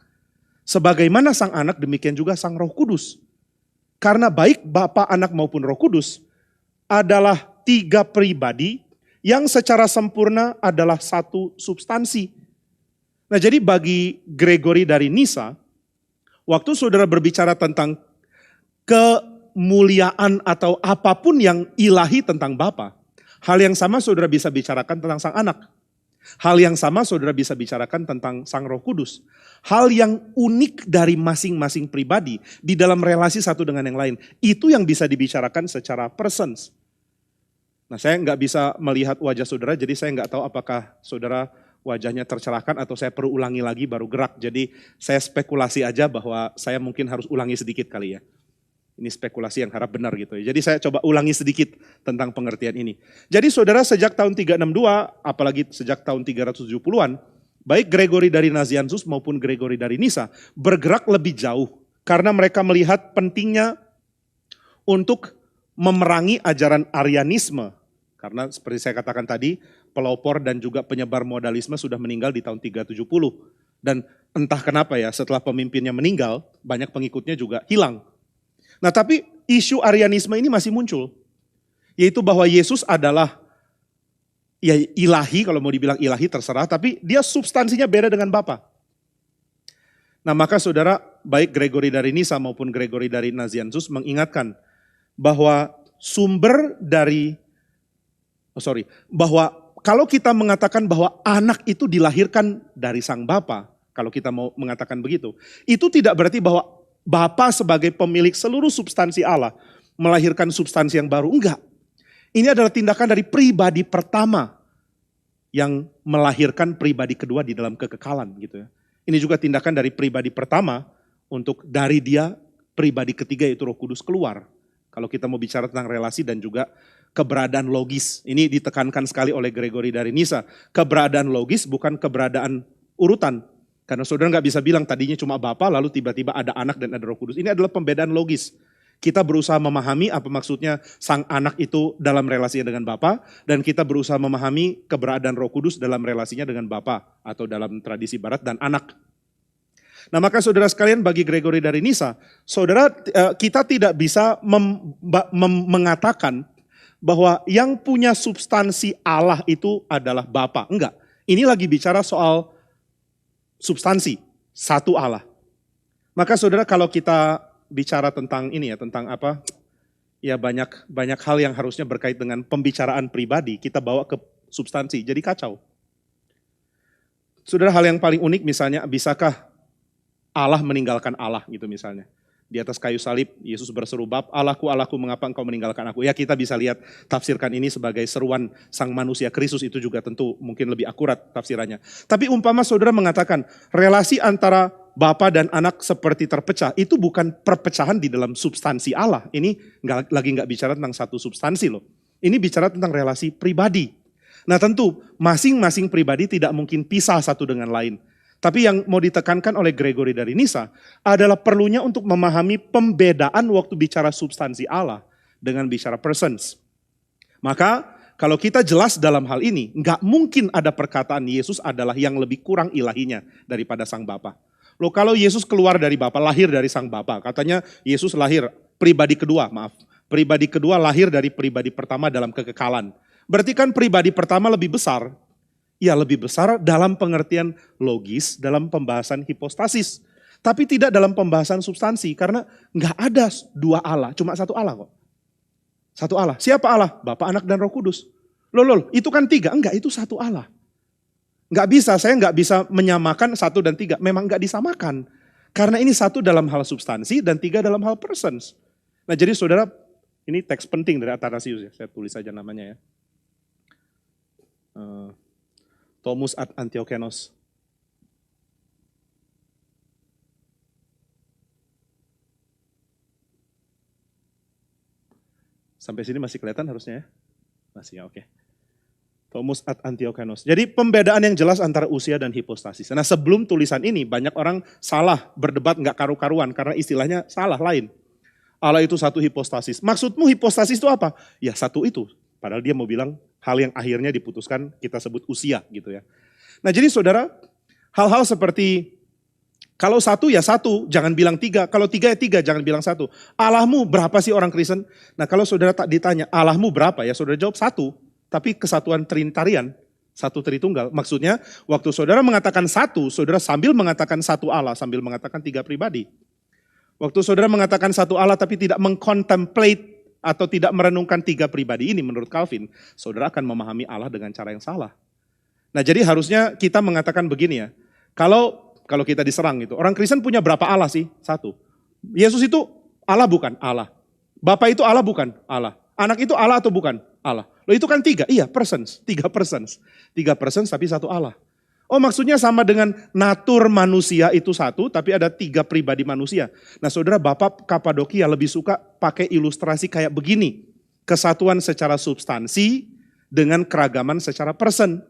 Sebagaimana sang anak, demikian juga sang Roh Kudus. Karena baik Bapa, Anak maupun Roh Kudus adalah 3 pribadi yang secara sempurna adalah satu substansi. Nah, jadi bagi Gregory dari Nisa, waktu saudara berbicara tentang kemuliaan atau apapun yang ilahi tentang Bapa, hal yang sama saudara bisa bicarakan tentang Sang Anak. Hal yang sama saudara bisa bicarakan tentang Sang Roh Kudus. Hal yang unik dari masing-masing pribadi di dalam relasi satu dengan yang lain. Itu yang bisa dibicarakan secara persons. Nah, saya nggak bisa melihat wajah saudara, jadi saya nggak tahu apakah saudara wajahnya tercerahkan atau saya perlu ulangi lagi baru gerak. Jadi saya spekulasi aja bahwa saya mungkin harus ulangi sedikit kali ya. Ini spekulasi yang harap benar gitu ya. Jadi saya coba ulangi sedikit tentang pengertian ini. Jadi saudara sejak tahun 362, apalagi sejak tahun 370-an, baik Gregory dari Nazianzus maupun Gregory dari Nisa bergerak lebih jauh. Karena mereka melihat pentingnya untuk memerangi ajaran Arianisme. Karena seperti saya katakan tadi, pelopor dan juga penyebar modalisme sudah meninggal di tahun 370. Dan entah kenapa ya, setelah pemimpinnya meninggal, banyak pengikutnya juga hilang. Nah, tapi isu Arianisme ini masih muncul. Yaitu bahwa Yesus adalah ya ilahi, kalau mau dibilang ilahi terserah, tapi dia substansinya beda dengan Bapa. Nah, maka saudara, baik Gregory dari Nisa maupun Gregory dari Nazianzus mengingatkan bahwa sumber dari bahwa kalau kita mengatakan bahwa anak itu dilahirkan dari sang Bapa, kalau kita mau mengatakan begitu, itu tidak berarti bahwa Bapa sebagai pemilik seluruh substansi Allah melahirkan substansi yang baru, enggak. Ini adalah tindakan dari pribadi pertama yang melahirkan pribadi kedua di dalam kekekalan gitu ya. Ini juga tindakan dari pribadi pertama untuk dari dia pribadi ketiga yaitu Roh Kudus keluar. Kalau kita mau bicara tentang relasi dan juga keberadaan logis. Ini ditekankan sekali oleh Gregory dari Nisa. Keberadaan logis bukan keberadaan urutan. Karena saudara nggak bisa bilang tadinya cuma Bapa lalu tiba-tiba ada Anak dan ada Roh Kudus. Ini adalah pembedaan logis. Kita berusaha memahami apa maksudnya Sang Anak itu dalam relasinya dengan Bapa. Dan kita berusaha memahami keberadaan Roh Kudus dalam relasinya dengan Bapa. Atau dalam tradisi Barat dan Anak. Nah, maka saudara sekalian bagi Gregory dari Nisa, saudara kita tidak bisa mengatakan bahwa yang punya substansi Allah itu adalah Bapa. Enggak, ini lagi bicara soal substansi, satu Allah. Maka saudara kalau kita bicara tentang ini ya, tentang apa, ya banyak hal yang harusnya berkait dengan pembicaraan pribadi, kita bawa ke substansi, jadi kacau. Saudara hal yang paling unik misalnya, bisakah Allah meninggalkan Allah gitu misalnya. Di atas kayu salib, Yesus berseru, "Bapa, Allahku, Allahku, mengapa engkau meninggalkan aku?" Ya kita bisa lihat tafsirkan ini sebagai seruan sang manusia Kristus, itu juga tentu mungkin lebih akurat tafsirannya. Tapi umpama saudara mengatakan relasi antara Bapa dan Anak seperti terpecah, itu bukan perpecahan di dalam substansi Allah. Ini nggak bicara tentang satu substansi loh. Ini bicara tentang relasi pribadi. Nah tentu masing-masing pribadi tidak mungkin pisah satu dengan lain. Tapi yang mau ditekankan oleh Gregory dari Nisa adalah perlunya untuk memahami pembedaan waktu bicara substansi Allah dengan bicara persons. Maka kalau kita jelas dalam hal ini, nggak mungkin ada perkataan Yesus adalah yang lebih kurang ilahinya daripada Sang Bapa. Loh kalau Yesus keluar dari Bapa, lahir dari Sang Bapa, katanya Yesus lahir pribadi kedua lahir dari pribadi pertama dalam kekekalan. Berarti kan pribadi pertama lebih besar. Ya lebih besar dalam pengertian logis, dalam pembahasan hipostasis. Tapi tidak dalam pembahasan substansi, karena nggak ada dua Allah, cuma satu Allah kok. Satu Allah, siapa Allah? Bapa, Anak, dan Roh Kudus. Loh, itu kan tiga, enggak itu satu Allah. Saya nggak bisa menyamakan satu dan tiga, memang nggak disamakan. Karena ini satu dalam hal substansi dan tiga dalam hal persons. Nah jadi saudara, ini teks penting dari Athanasius ya, saya tulis saja namanya ya. Thomas ad Antiochenos. Sampai sini masih kelihatan harusnya ya? Masih ya, oke. Thomas ad Antiochenos. Jadi pembedaan yang jelas antara usia dan hipostasis. Nah sebelum tulisan ini banyak orang salah berdebat nggak karu-karuan karena istilahnya salah lain. Allah itu satu hipostasis. Maksudmu hipostasis itu apa? Ya satu itu. Padahal dia mau bilang hal yang akhirnya diputuskan kita sebut usia gitu ya. Nah jadi saudara, hal-hal seperti Kalau satu ya satu, jangan bilang tiga. Kalau tiga ya tiga, jangan bilang satu. Allahmu berapa sih orang Kristen? Nah kalau saudara tak ditanya, Allahmu berapa ya? Saudara jawab satu. Tapi kesatuan Trinitarian, satu Tritunggal. Maksudnya waktu saudara mengatakan satu, saudara sambil mengatakan satu Allah, sambil mengatakan tiga pribadi. Waktu saudara mengatakan satu Allah tapi tidak mengcontemplate atau tidak merenungkan tiga pribadi ini menurut Calvin, saudara akan memahami Allah dengan cara yang salah. Nah jadi harusnya kita mengatakan begini ya, kalau kita diserang gitu, orang Kristen punya berapa Allah sih? Satu. Yesus itu Allah bukan? Allah. Bapa itu Allah bukan? Allah. Anak itu Allah atau bukan? Allah. Loh itu kan tiga, iya persons, tiga persons. Tiga persons tapi satu Allah. Oh maksudnya sama dengan natur manusia itu satu, tapi ada tiga pribadi manusia. Nah saudara Bapak Kapadokia lebih suka pakai ilustrasi kayak begini. Kesatuan secara substansi dengan keragaman secara person.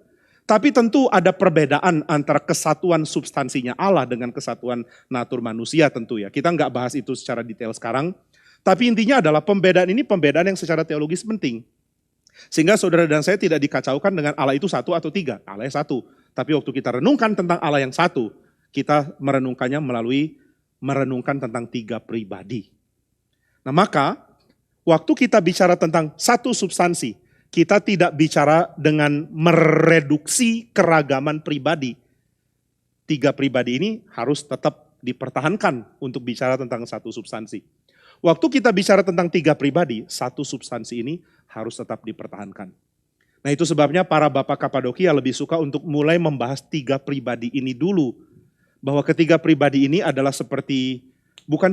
Tapi tentu ada perbedaan antara kesatuan substansinya Allah dengan kesatuan natur manusia tentu ya. Kita nggak bahas itu secara detail sekarang. Tapi intinya adalah pembedaan ini pembedaan yang secara teologis penting. Sehingga saudara dan saya tidak dikacaukan dengan Allah itu satu atau tiga. Allah satu. Tapi waktu kita renungkan tentang Allah yang satu, kita merenungkannya melalui merenungkan tentang tiga pribadi. Nah maka waktu kita bicara tentang satu substansi, kita tidak bicara dengan mereduksi keragaman pribadi. Tiga pribadi ini harus tetap dipertahankan untuk bicara tentang satu substansi. Waktu kita bicara tentang tiga pribadi, satu substansi ini harus tetap dipertahankan. Nah itu sebabnya para Bapak Kapadokia lebih suka untuk mulai membahas tiga pribadi ini dulu. Bahwa ketiga pribadi ini adalah seperti, bukan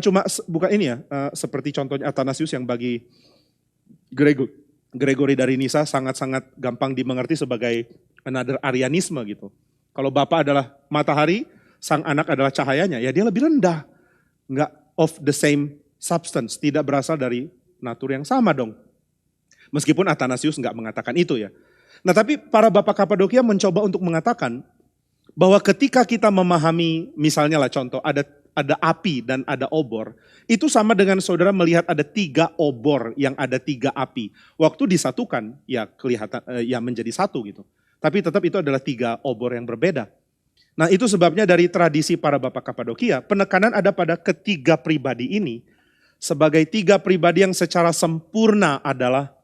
ini ya, seperti contohnya Athanasius yang bagi Gregory dari Nisa sangat-sangat gampang dimengerti sebagai another Arianisme gitu. Kalau Bapa adalah matahari, sang anak adalah cahayanya, ya dia lebih rendah. Enggak of the same substance, tidak berasal dari natur yang sama dong. Meskipun Athanasius enggak mengatakan itu ya. Nah tapi para Bapak Kapadokia mencoba untuk mengatakan bahwa ketika kita memahami, misalnya lah contoh, ada api dan ada obor, itu sama dengan saudara melihat ada tiga obor yang ada tiga api. Waktu disatukan, ya kelihatan ya menjadi satu gitu. Tapi tetap itu adalah tiga obor yang berbeda. Nah itu sebabnya dari tradisi para Bapak Kapadokia, penekanan ada pada ketiga pribadi ini, sebagai tiga pribadi yang secara sempurna adalah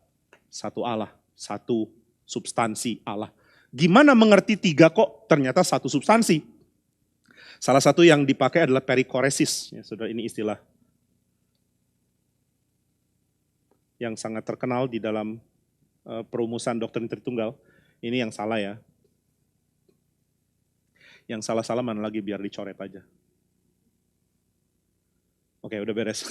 satu Allah, satu substansi Allah. Gimana mengerti tiga kok ternyata satu substansi? Salah satu yang dipakai adalah perikoresis. Ya, saudara, ini istilah yang sangat terkenal di dalam perumusan doktrin Tritunggal. Ini yang salah ya. Yang salah-salah mana lagi biar dicoret aja. Oke, udah beres.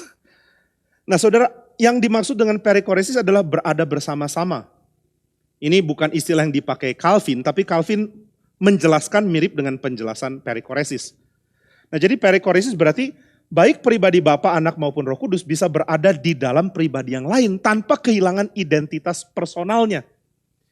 Nah saudara, yang dimaksud dengan perikoresis adalah berada bersama-sama. Ini bukan istilah yang dipakai Calvin, tapi Calvin menjelaskan mirip dengan penjelasan perikoresis. Nah jadi perikoresis berarti baik pribadi Bapa, Anak maupun Roh Kudus bisa berada di dalam pribadi yang lain tanpa kehilangan identitas personalnya.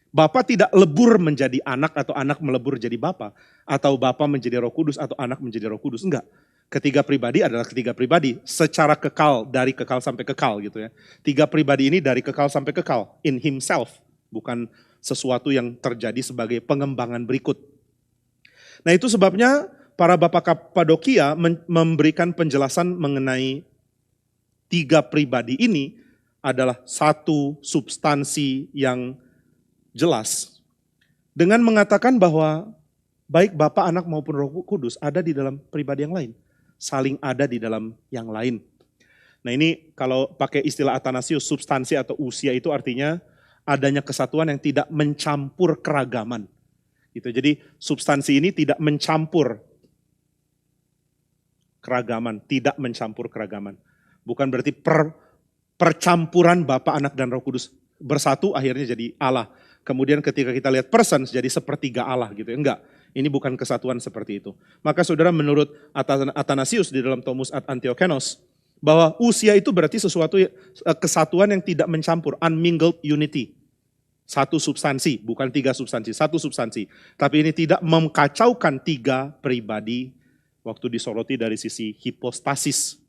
Bapa tidak lebur menjadi anak atau anak melebur jadi Bapa, atau Bapa menjadi Roh Kudus atau anak menjadi Roh Kudus, enggak. Ketiga pribadi adalah ketiga pribadi secara kekal, dari kekal sampai kekal gitu ya. Tiga pribadi ini dari kekal sampai kekal, in himself, bukan sesuatu yang terjadi sebagai pengembangan berikut. Nah itu sebabnya para Bapak Kapadokia memberikan penjelasan mengenai tiga pribadi ini adalah satu substansi yang jelas. Dengan mengatakan bahwa baik Bapa, Anak maupun Roh Kudus ada di dalam pribadi yang lain. Saling ada di dalam yang lain. Nah ini kalau pakai istilah Athanasius, substansi atau usia itu artinya adanya kesatuan yang tidak mencampur keragaman. Gitu. Jadi substansi ini tidak mencampur keragaman, tidak mencampur keragaman. Bukan berarti percampuran Bapa, Anak dan Roh Kudus bersatu akhirnya jadi Allah. Kemudian ketika kita lihat persons jadi sepertiga Allah gitu. Enggak, ini bukan kesatuan seperti itu. Maka saudara menurut Athanasius di dalam Thomus ad Antiochenos, bahwa usia itu berarti sesuatu kesatuan yang tidak mencampur, unmingled unity. Satu substansi, bukan tiga substansi, satu substansi. Tapi ini tidak mengkacaukan tiga pribadi waktu disoroti dari sisi hipostasis.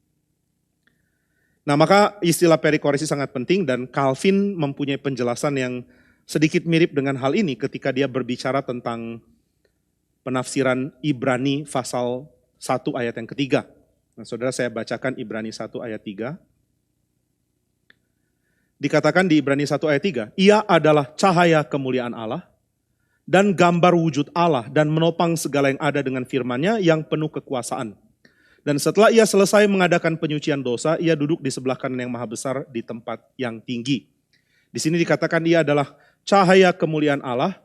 Nah maka istilah perikoresis sangat penting dan Calvin mempunyai penjelasan yang sedikit mirip dengan hal ini ketika dia berbicara tentang penafsiran Ibrani pasal 1 ayat yang ketiga. Nah, saudara, saya bacakan Ibrani 1 ayat 3. Dikatakan di Ibrani 1 ayat 3, ia adalah cahaya kemuliaan Allah dan gambar wujud Allah dan menopang segala yang ada dengan firman-Nya yang penuh kekuasaan. Dan setelah ia selesai mengadakan penyucian dosa, ia duduk di sebelah kanan yang maha besar di tempat yang tinggi. Di sini dikatakan ia adalah cahaya kemuliaan Allah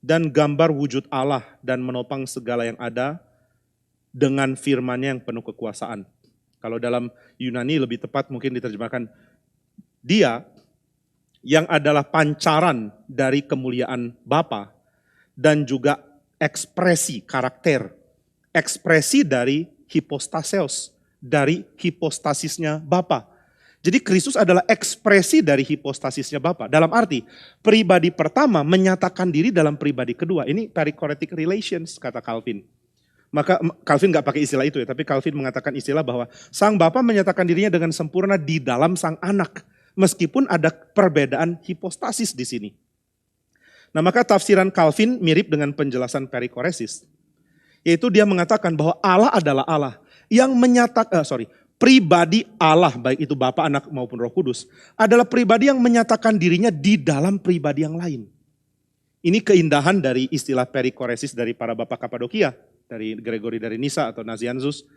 dan gambar wujud Allah dan menopang segala yang ada dengan firman-Nya yang penuh kekuasaan. Kalau dalam Yunani lebih tepat mungkin diterjemahkan, dia yang adalah pancaran dari kemuliaan Bapa dan juga ekspresi karakter, ekspresi dari hipostaseos, dari hipostasisnya Bapa. Jadi Kristus adalah ekspresi dari hipostasisnya Bapa. Dalam arti pribadi pertama menyatakan diri dalam pribadi kedua. Ini perichoretic relations kata Calvin. Maka Calvin nggak pakai istilah itu ya, tapi Calvin mengatakan istilah bahwa Sang Bapa menyatakan dirinya dengan sempurna di dalam Sang Anak. Meskipun ada perbedaan hipostasis di sini. Nah, maka tafsiran Calvin mirip dengan penjelasan perikoresis. Yaitu dia mengatakan bahwa Allah adalah Allah yang menyatakan, pribadi Allah, baik itu Bapa, Anak maupun Roh Kudus, adalah pribadi yang menyatakan dirinya di dalam pribadi yang lain. Ini keindahan dari istilah perikoresis dari para Bapak Kapadokia, dari Gregory dari Nyssa atau Nazianzus.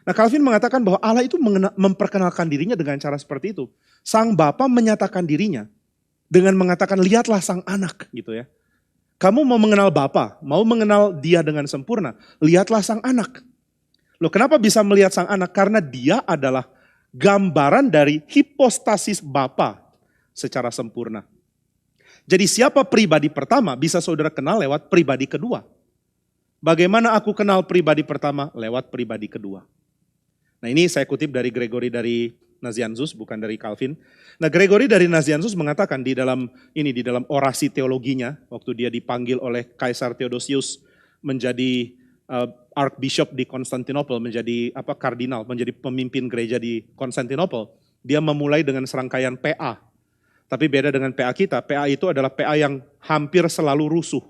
Nah, Calvin mengatakan bahwa Allah itu memperkenalkan dirinya dengan cara seperti itu. Sang Bapa menyatakan dirinya dengan mengatakan lihatlah Sang Anak gitu ya. Kamu mau mengenal Bapa, mau mengenal Dia dengan sempurna, lihatlah Sang Anak. Loh, kenapa bisa melihat Sang Anak? Karena Dia adalah gambaran dari hipostasis Bapa secara sempurna. Jadi siapa pribadi pertama bisa saudara kenal lewat pribadi kedua. Bagaimana aku kenal pribadi pertama? Lewat pribadi kedua. Nah, ini saya kutip dari Gregory dari Nazianzus, bukan dari Calvin. Nah, Gregory dari Nazianzus mengatakan di dalam orasi teologinya, waktu dia dipanggil oleh Kaisar Theodosius menjadi Archbishop di Konstantinopel, menjadi kardinal, menjadi pemimpin gereja di Konstantinopel. Dia memulai dengan serangkaian PA. Tapi beda dengan PA kita, PA itu adalah PA yang hampir selalu rusuh.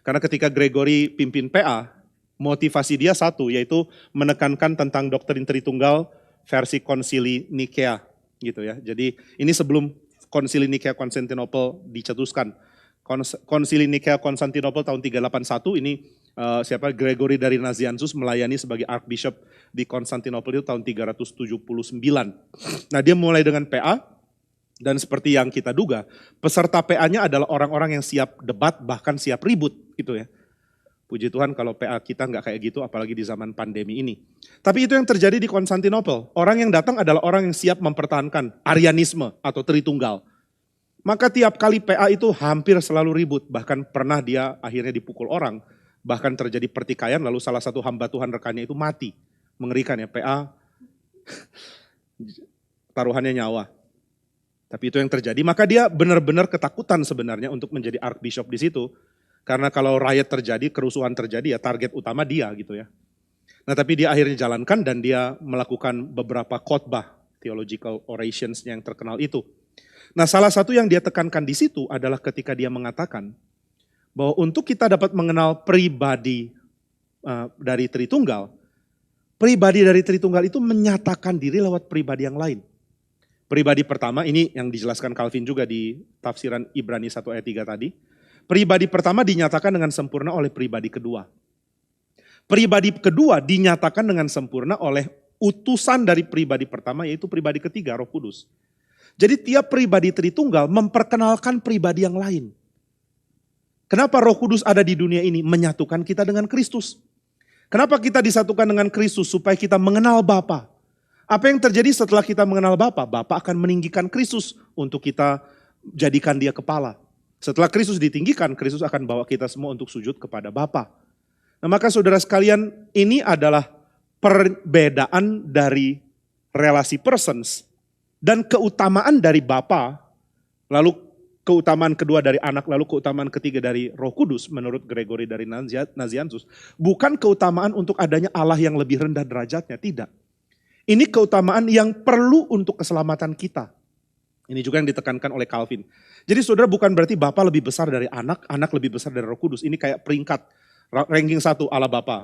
Karena ketika Gregory pimpin PA, motivasi dia satu, yaitu menekankan tentang doktrin Tritunggal versi Konsili Nikea gitu ya. Jadi ini sebelum Konsili Nikea Konstantinopel dicetuskan. Konsili Nikea Konstantinopel tahun 381 ini Gregory dari Nazianzus melayani sebagai Archbishop di Konstantinopel itu tahun 379. Nah, dia mulai dengan PA dan seperti yang kita duga, peserta PA-nya adalah orang-orang yang siap debat bahkan siap ribut gitu ya. Puji Tuhan kalau PA kita nggak kayak gitu, apalagi di zaman pandemi ini. Tapi itu yang terjadi di Konstantinopel. Orang yang datang adalah orang yang siap mempertahankan Arianisme atau Tritunggal. Maka tiap kali PA itu hampir selalu ribut. Bahkan pernah dia akhirnya dipukul orang. Bahkan terjadi pertikaian, lalu salah satu hamba Tuhan rekannya itu mati. Mengerikan ya, PA taruhannya nyawa. Tapi itu yang terjadi. Maka dia benar-benar ketakutan sebenarnya untuk menjadi Archbishop di situ. Karena kalau riot terjadi, kerusuhan terjadi, ya target utama dia gitu ya. Nah, tapi dia akhirnya jalankan dan dia melakukan beberapa khotbah, theological orations yang terkenal itu. Nah, salah satu yang dia tekankan di situ adalah ketika dia mengatakan bahwa untuk kita dapat mengenal pribadi dari Tritunggal, pribadi dari Tritunggal itu menyatakan diri lewat pribadi yang lain. Pribadi pertama, ini yang dijelaskan Calvin juga di tafsiran Ibrani 1 ayat 3 tadi. Pribadi pertama dinyatakan dengan sempurna oleh pribadi kedua. Pribadi kedua dinyatakan dengan sempurna oleh utusan dari pribadi pertama, yaitu pribadi ketiga, Roh Kudus. Jadi tiap pribadi Tritunggal memperkenalkan pribadi yang lain. Kenapa Roh Kudus ada di dunia ini? Menyatukan kita dengan Kristus. Kenapa kita disatukan dengan Kristus? Supaya kita mengenal Bapa. Apa yang terjadi setelah kita mengenal Bapa? Bapa akan meninggikan Kristus untuk kita jadikan dia kepala. Setelah Kristus ditinggikan, Kristus akan bawa kita semua untuk sujud kepada Bapa. Nah, maka saudara sekalian, ini adalah perbedaan dari relasi persons dan keutamaan dari Bapa, lalu keutamaan kedua dari Anak, lalu keutamaan ketiga dari Roh Kudus menurut Gregory dari Nazianzus. Bukan keutamaan untuk adanya Allah yang lebih rendah derajatnya, tidak. Ini keutamaan yang perlu untuk keselamatan kita. Ini juga yang ditekankan oleh Calvin. Jadi saudara, bukan berarti Bapa lebih besar dari Anak, Anak lebih besar dari Roh Kudus. Ini kayak peringkat Ranking 1 Allah Bapa,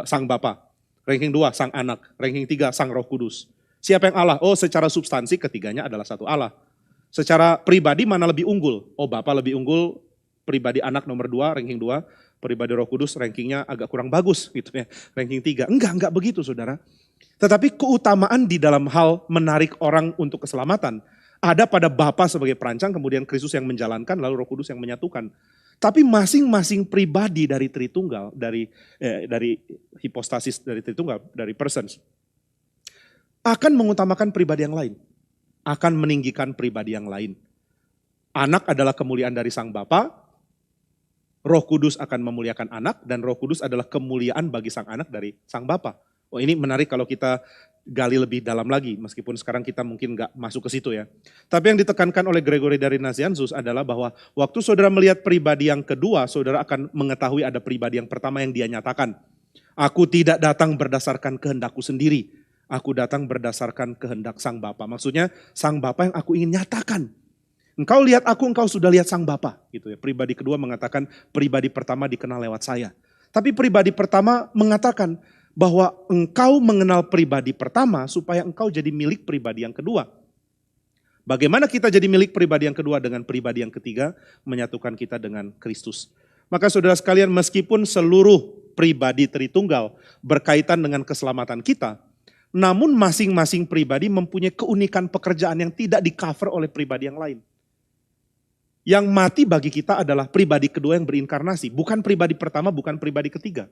Sang Bapa. Ranking 2 Sang Anak. Ranking 3 Sang Roh Kudus. Siapa yang Allah? Oh, secara substansi ketiganya adalah satu Allah. Secara pribadi mana lebih unggul? Oh, Bapa lebih unggul, pribadi Anak nomor 2, ranking 2. Pribadi Roh Kudus rankingnya agak kurang bagus gitu ya. Ranking 3. Enggak begitu saudara. Tetapi keutamaan di dalam hal menarik orang untuk keselamatan ada pada Bapa sebagai perancang, kemudian Kristus yang menjalankan, lalu Roh Kudus yang menyatukan. Tapi masing-masing pribadi dari Tritunggal, dari hipostasis dari Tritunggal, dari persons, akan mengutamakan pribadi yang lain. Akan meninggikan pribadi yang lain. Anak adalah kemuliaan dari Sang Bapa, Roh Kudus akan memuliakan Anak, dan Roh Kudus adalah kemuliaan bagi Sang Anak dari Sang Bapa. Oh, ini menarik kalau kita gali lebih dalam lagi, meskipun sekarang kita mungkin nggak masuk ke situ ya. Tapi yang ditekankan oleh Gregory dari Nazianzus adalah bahwa waktu saudara melihat pribadi yang kedua, saudara akan mengetahui ada pribadi yang pertama yang dia nyatakan. Aku tidak datang berdasarkan kehendakku sendiri, aku datang berdasarkan kehendak Sang Bapa. Maksudnya Sang Bapa yang aku ingin nyatakan. Engkau lihat aku, engkau sudah lihat Sang Bapa. Gitu ya. Pribadi kedua mengatakan pribadi pertama dikenal lewat saya. Tapi pribadi pertama mengatakan bahwa engkau mengenal pribadi pertama supaya engkau jadi milik pribadi yang kedua. Bagaimana kita jadi milik pribadi yang kedua dengan pribadi yang ketiga? Menyatukan kita dengan Kristus. Maka saudara sekalian, meskipun seluruh pribadi Tritunggal berkaitan dengan keselamatan kita, namun masing-masing pribadi mempunyai keunikan pekerjaan yang tidak di-cover oleh pribadi yang lain. Yang mati bagi kita adalah pribadi kedua yang berinkarnasi, bukan pribadi pertama, bukan pribadi ketiga.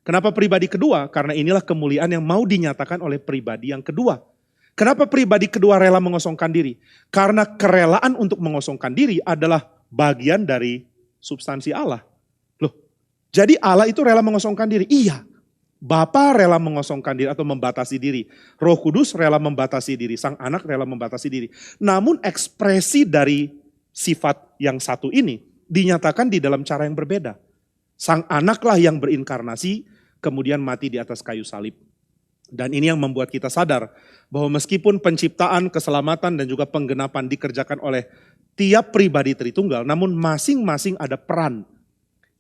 Kenapa pribadi kedua? Karena inilah kemuliaan yang mau dinyatakan oleh pribadi yang kedua. Kenapa pribadi kedua rela mengosongkan diri? Karena kerelaan untuk mengosongkan diri adalah bagian dari substansi Allah. Loh, jadi Allah itu rela mengosongkan diri? Iya. Bapa rela mengosongkan diri atau membatasi diri. Roh Kudus rela membatasi diri. Sang Anak rela membatasi diri. Namun ekspresi dari sifat yang satu ini dinyatakan di dalam cara yang berbeda. Sang Anaklah yang berinkarnasi, kemudian mati di atas kayu salib. Dan ini yang membuat kita sadar bahwa meskipun penciptaan, keselamatan, dan juga penggenapan dikerjakan oleh tiap pribadi Tritunggal, namun masing-masing ada peran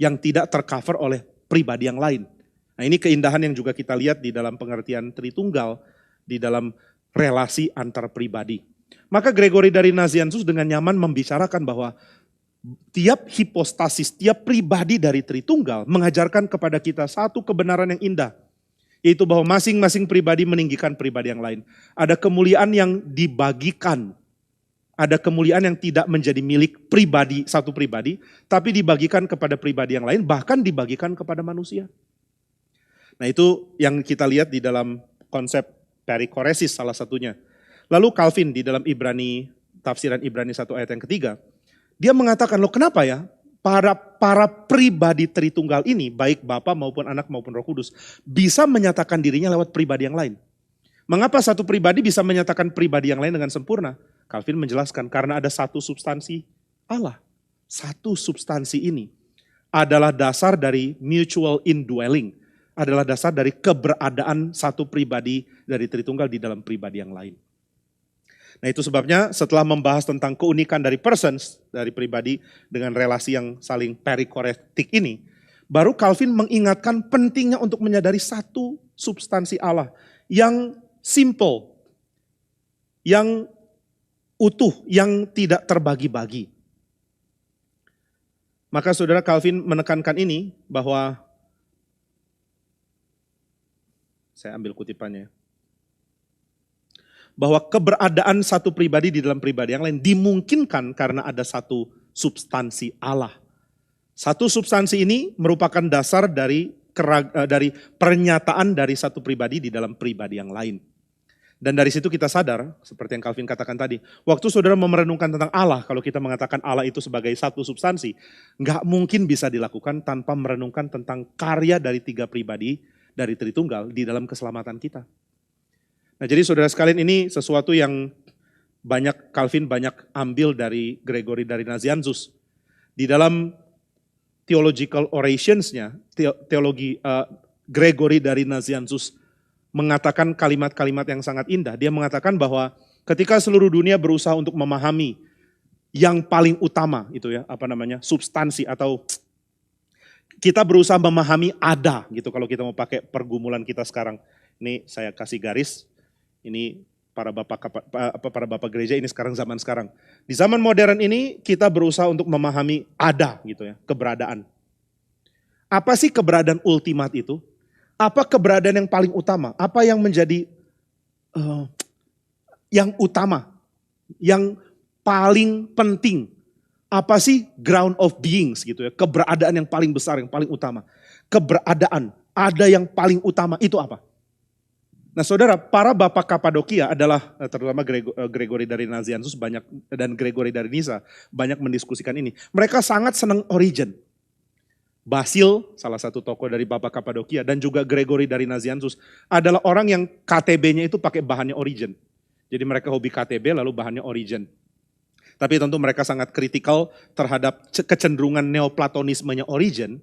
yang tidak tercover oleh pribadi yang lain. Nah, ini keindahan yang juga kita lihat di dalam pengertian Tritunggal, di dalam relasi antar pribadi. Maka Gregory dari Nazianzus dengan nyaman membicarakan bahwa tiap hipostasis, tiap pribadi dari Tritunggal mengajarkan kepada kita satu kebenaran yang indah. Yaitu bahwa masing-masing pribadi meninggikan pribadi yang lain. Ada kemuliaan yang dibagikan. Ada kemuliaan yang tidak menjadi milik pribadi, satu pribadi, tapi dibagikan kepada pribadi yang lain, bahkan dibagikan kepada manusia. Nah, itu yang kita lihat di dalam konsep perikoresis salah satunya. Lalu Calvin di dalam tafsiran Ibrani 1 ayat yang ketiga, dia mengatakan, loh kenapa ya para pribadi Tritunggal ini, baik Bapa maupun Anak maupun Roh Kudus, bisa menyatakan dirinya lewat pribadi yang lain. Mengapa satu pribadi bisa menyatakan pribadi yang lain dengan sempurna? Calvin menjelaskan, karena ada satu substansi Allah. Satu substansi ini adalah dasar dari mutual indwelling, adalah dasar dari keberadaan satu pribadi dari Tritunggal di dalam pribadi yang lain. Nah, itu sebabnya setelah membahas tentang keunikan dari persons, dari pribadi dengan relasi yang saling perikoretik ini, baru Calvin mengingatkan pentingnya untuk menyadari satu substansi Allah yang simple, yang utuh, yang tidak terbagi-bagi. Maka saudara, Calvin menekankan ini bahwa, saya ambil kutipannya, bahwa keberadaan satu pribadi di dalam pribadi yang lain dimungkinkan karena ada satu substansi Allah. Satu substansi ini merupakan dasar dari pernyataan dari satu pribadi di dalam pribadi yang lain. Dan dari situ kita sadar, seperti yang Calvin katakan tadi, waktu saudara merenungkan tentang Allah, kalau kita mengatakan Allah itu sebagai satu substansi, nggak mungkin bisa dilakukan tanpa merenungkan tentang karya dari tiga pribadi dari Tritunggal di dalam keselamatan kita. Nah, jadi saudara sekalian, ini sesuatu yang Calvin banyak ambil dari Gregory dari Nazianzus. Di dalam theological orationsnya, teologi Gregory dari Nazianzus mengatakan kalimat-kalimat yang sangat indah. Dia mengatakan bahwa ketika seluruh dunia berusaha untuk memahami yang paling utama itu ya, substansi atau Kita berusaha memahami ada gitu kalau kita mau pakai pergumulan kita sekarang. Ini saya kasih garis, ini para bapak gereja ini zaman sekarang. Di zaman modern ini kita berusaha untuk memahami ada gitu ya, keberadaan. Apa sih keberadaan ultimat itu? Apa keberadaan yang paling utama? Apa yang menjadi yang utama? Yang paling penting? Apa sih ground of beings gitu ya? Keberadaan yang paling besar, yang paling utama. Keberadaan, ada yang paling utama, itu apa? Nah saudara, para bapak Kapadokia adalah, terutama Gregory dari Nazianzus banyak, dan Gregory dari Nyssa banyak mendiskusikan ini. Mereka sangat senang origin. Basil, salah satu tokoh dari bapak Kapadokia, dan juga Gregory dari Nazianzus adalah orang yang KTB-nya itu pakai bahannya origin. Jadi mereka hobi KTB lalu bahannya origin. Tapi tentu mereka sangat kritikal terhadap kecenderungan neoplatonismenya Origen.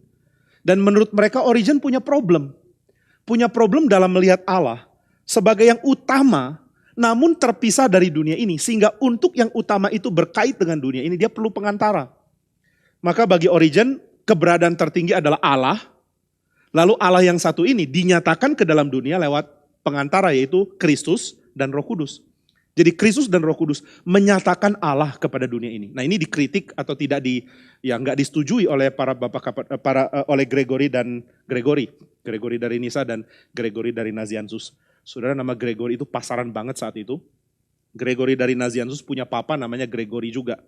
Dan menurut mereka Origen punya problem. Punya problem dalam melihat Allah sebagai yang utama namun terpisah dari dunia ini. Sehingga untuk yang utama itu berkait dengan dunia ini dia perlu pengantara. Maka bagi Origen keberadaan tertinggi adalah Allah. Lalu Allah yang satu ini dinyatakan ke dalam dunia lewat pengantara yaitu Kristus dan Roh Kudus. Jadi Kristus dan Roh Kudus menyatakan Allah kepada dunia ini. Nah ini dikritik atau tidak nggak disetujui oleh para oleh Gregory dari Nyssa dan Gregory dari Nazianzus. Saudara, nama Gregory itu pasaran banget saat itu. Gregory dari Nazianzus punya papa namanya Gregory juga.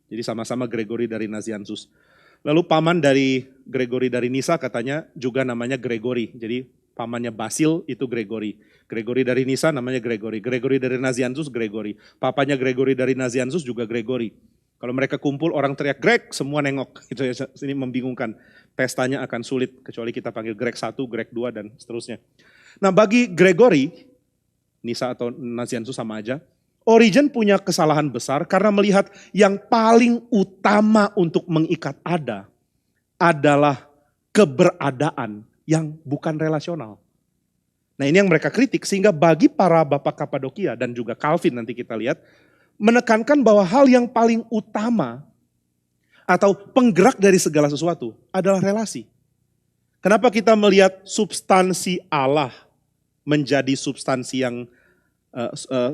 Jadi sama-sama Gregory dari Nazianzus. Lalu paman dari Gregory dari Nyssa katanya juga namanya Gregory. Jadi pamannya Basil itu Gregory. Gregory dari Nyssa namanya Gregory. Gregory dari Nazianzus Gregory. Papanya Gregory dari Nazianzus juga Gregory. Kalau mereka kumpul orang teriak Greg, semua nengok. Itu ya, ini membingungkan. Pestanya akan sulit kecuali kita panggil Greg 1, Greg 2 dan seterusnya. Nah bagi Gregory, Nyssa atau Nazianzus sama aja. Origen punya kesalahan besar karena melihat yang paling utama untuk mengikat ada adalah keberadaan yang bukan relasional. Nah ini yang mereka kritik sehingga bagi para bapak Kapadokia dan juga Calvin nanti kita lihat menekankan bahwa hal yang paling utama atau penggerak dari segala sesuatu adalah relasi. Kenapa kita melihat substansi Allah menjadi substansi yang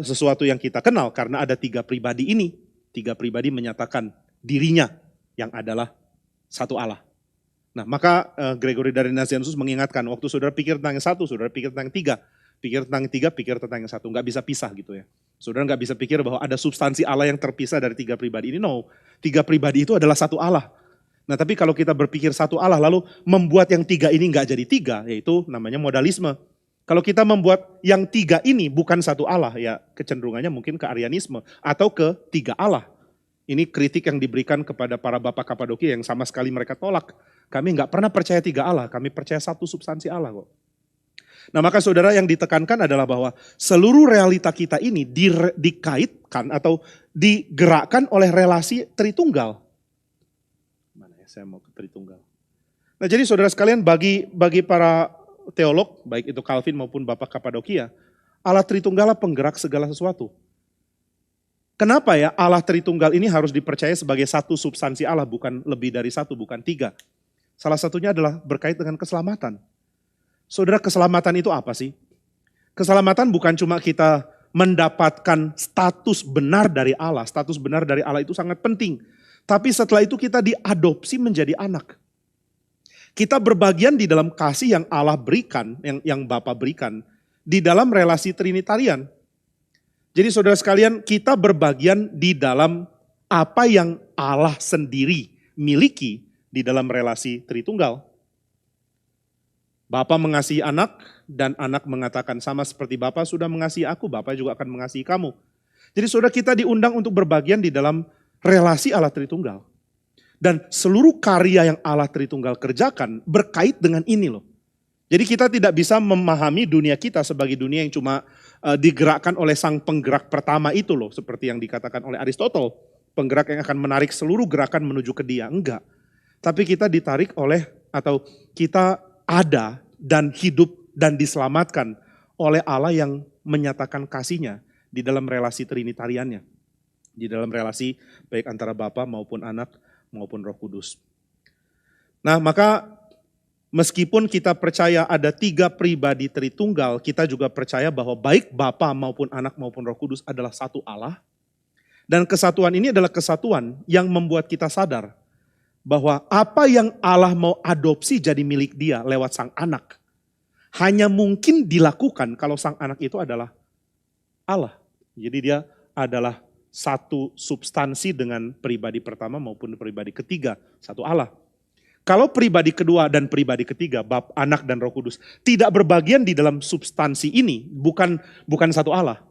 sesuatu yang kita kenal? Karena ada 3 pribadi ini. 3 pribadi menyatakan dirinya yang adalah satu Allah. Nah maka Gregory dari Nazianzus mengingatkan, waktu saudara pikir tentang yang satu, saudara pikir tentang yang 3. Pikir tentang yang 3, pikir tentang yang satu. Nggak bisa pisah gitu ya. Saudara nggak bisa pikir bahwa ada substansi Allah yang terpisah dari 3 pribadi ini. No, 3 pribadi itu adalah satu Allah. Nah tapi kalau kita berpikir satu Allah lalu membuat yang 3 ini nggak jadi 3, yaitu namanya modalisme. Kalau kita membuat yang 3 ini bukan satu Allah, ya kecenderungannya mungkin ke Arianisme atau ke 3 Allah. Ini kritik yang diberikan kepada para bapak Kapadokia yang sama sekali mereka tolak. Kami nggak pernah percaya 3 Allah, kami percaya satu substansi Allah kok. Nah maka saudara yang ditekankan adalah bahwa seluruh realita kita ini dikaitkan atau digerakkan oleh relasi Tritunggal. Mana ya, saya mau ke Tritunggal. Nah jadi saudara sekalian bagi para teolog, baik itu Calvin maupun bapak Kapadokia, Allah Tritunggal penggerak segala sesuatu. Kenapa ya Allah Tritunggal ini harus dipercaya sebagai satu substansi Allah, bukan lebih dari satu, bukan 3. Salah satunya adalah berkait dengan keselamatan. Saudara, keselamatan itu apa sih? Keselamatan bukan cuma kita mendapatkan status benar dari Allah. Status benar dari Allah itu sangat penting. Tapi setelah itu kita diadopsi menjadi anak. Kita berbagian di dalam kasih yang Allah berikan, yang Bapa berikan, di dalam relasi Trinitarian. Jadi saudara sekalian, kita berbagian di dalam apa yang Allah sendiri miliki di dalam relasi Tritunggal. Bapa mengasihi anak dan anak mengatakan sama seperti Bapa sudah mengasihi aku, Bapa juga akan mengasihi kamu. Jadi saudara kita diundang untuk berbagian di dalam relasi Allah Tritunggal. Dan seluruh karya yang Allah Tritunggal kerjakan berkait dengan ini loh. Jadi kita tidak bisa memahami dunia kita sebagai dunia yang cuma digerakkan oleh sang penggerak pertama itu loh. Seperti yang dikatakan oleh Aristotle. Penggerak yang akan menarik seluruh gerakan menuju ke dia. Enggak. Tapi kita ditarik oleh atau kita ada dan hidup dan diselamatkan oleh Allah yang menyatakan kasih-Nya di dalam relasi Trinitariannya. Di dalam relasi baik antara Bapa maupun Anak maupun Roh Kudus. Nah maka Meskipun kita percaya ada 3 pribadi Tritunggal, kita juga percaya bahwa baik Bapa maupun Anak maupun Roh Kudus adalah satu Allah. Dan kesatuan ini adalah kesatuan yang membuat kita sadar bahwa apa yang Allah mau adopsi jadi milik Dia lewat Sang Anak, hanya mungkin dilakukan kalau Sang Anak itu adalah Allah. Jadi Dia adalah satu substansi dengan pribadi pertama maupun pribadi ketiga, satu Allah. Kalau pribadi kedua dan pribadi ketiga, Bapa, Anak, dan Roh Kudus, tidak berbagian di dalam substansi ini, bukan satu Allah.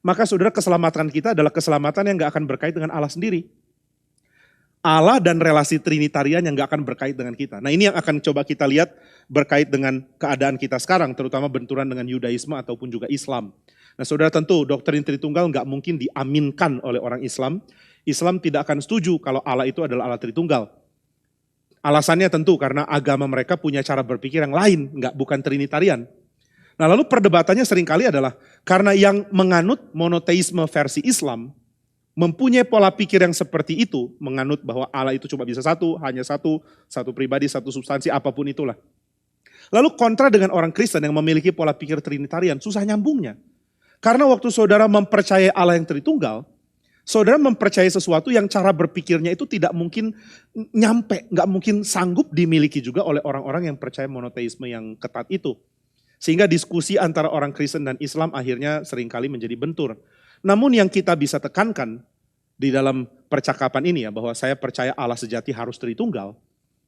Maka saudara, keselamatan kita adalah keselamatan yang gak akan berkait dengan Allah sendiri. Allah dan relasi Trinitarian yang gak akan berkait dengan kita. Nah ini yang akan coba kita lihat berkait dengan keadaan kita sekarang, terutama benturan dengan Yudaisme ataupun juga Islam. Nah saudara, tentu doktrin Tritunggal gak mungkin diaminkan oleh orang Islam. Islam tidak akan setuju kalau Allah itu adalah Allah Tritunggal. Alasannya tentu karena agama mereka punya cara berpikir yang lain, bukan Trinitarian. Nah lalu perdebatannya seringkali adalah karena yang menganut monoteisme versi Islam mempunyai pola pikir yang seperti itu, menganut bahwa Allah itu cuma bisa satu, hanya satu pribadi, satu substansi, apapun itulah. Lalu kontra dengan orang Kristen yang memiliki pola pikir Trinitarian, susah nyambungnya. Karena waktu saudara mempercayai Allah yang Tritunggal, saudara mempercayai sesuatu yang cara berpikirnya itu tidak mungkin nyampe, nggak mungkin sanggup dimiliki juga oleh orang-orang yang percaya monoteisme yang ketat itu. Sehingga diskusi antara orang Kristen dan Islam akhirnya seringkali menjadi bentur. Namun yang kita bisa tekankan di dalam percakapan ini ya, bahwa saya percaya Allah sejati harus Tritunggal,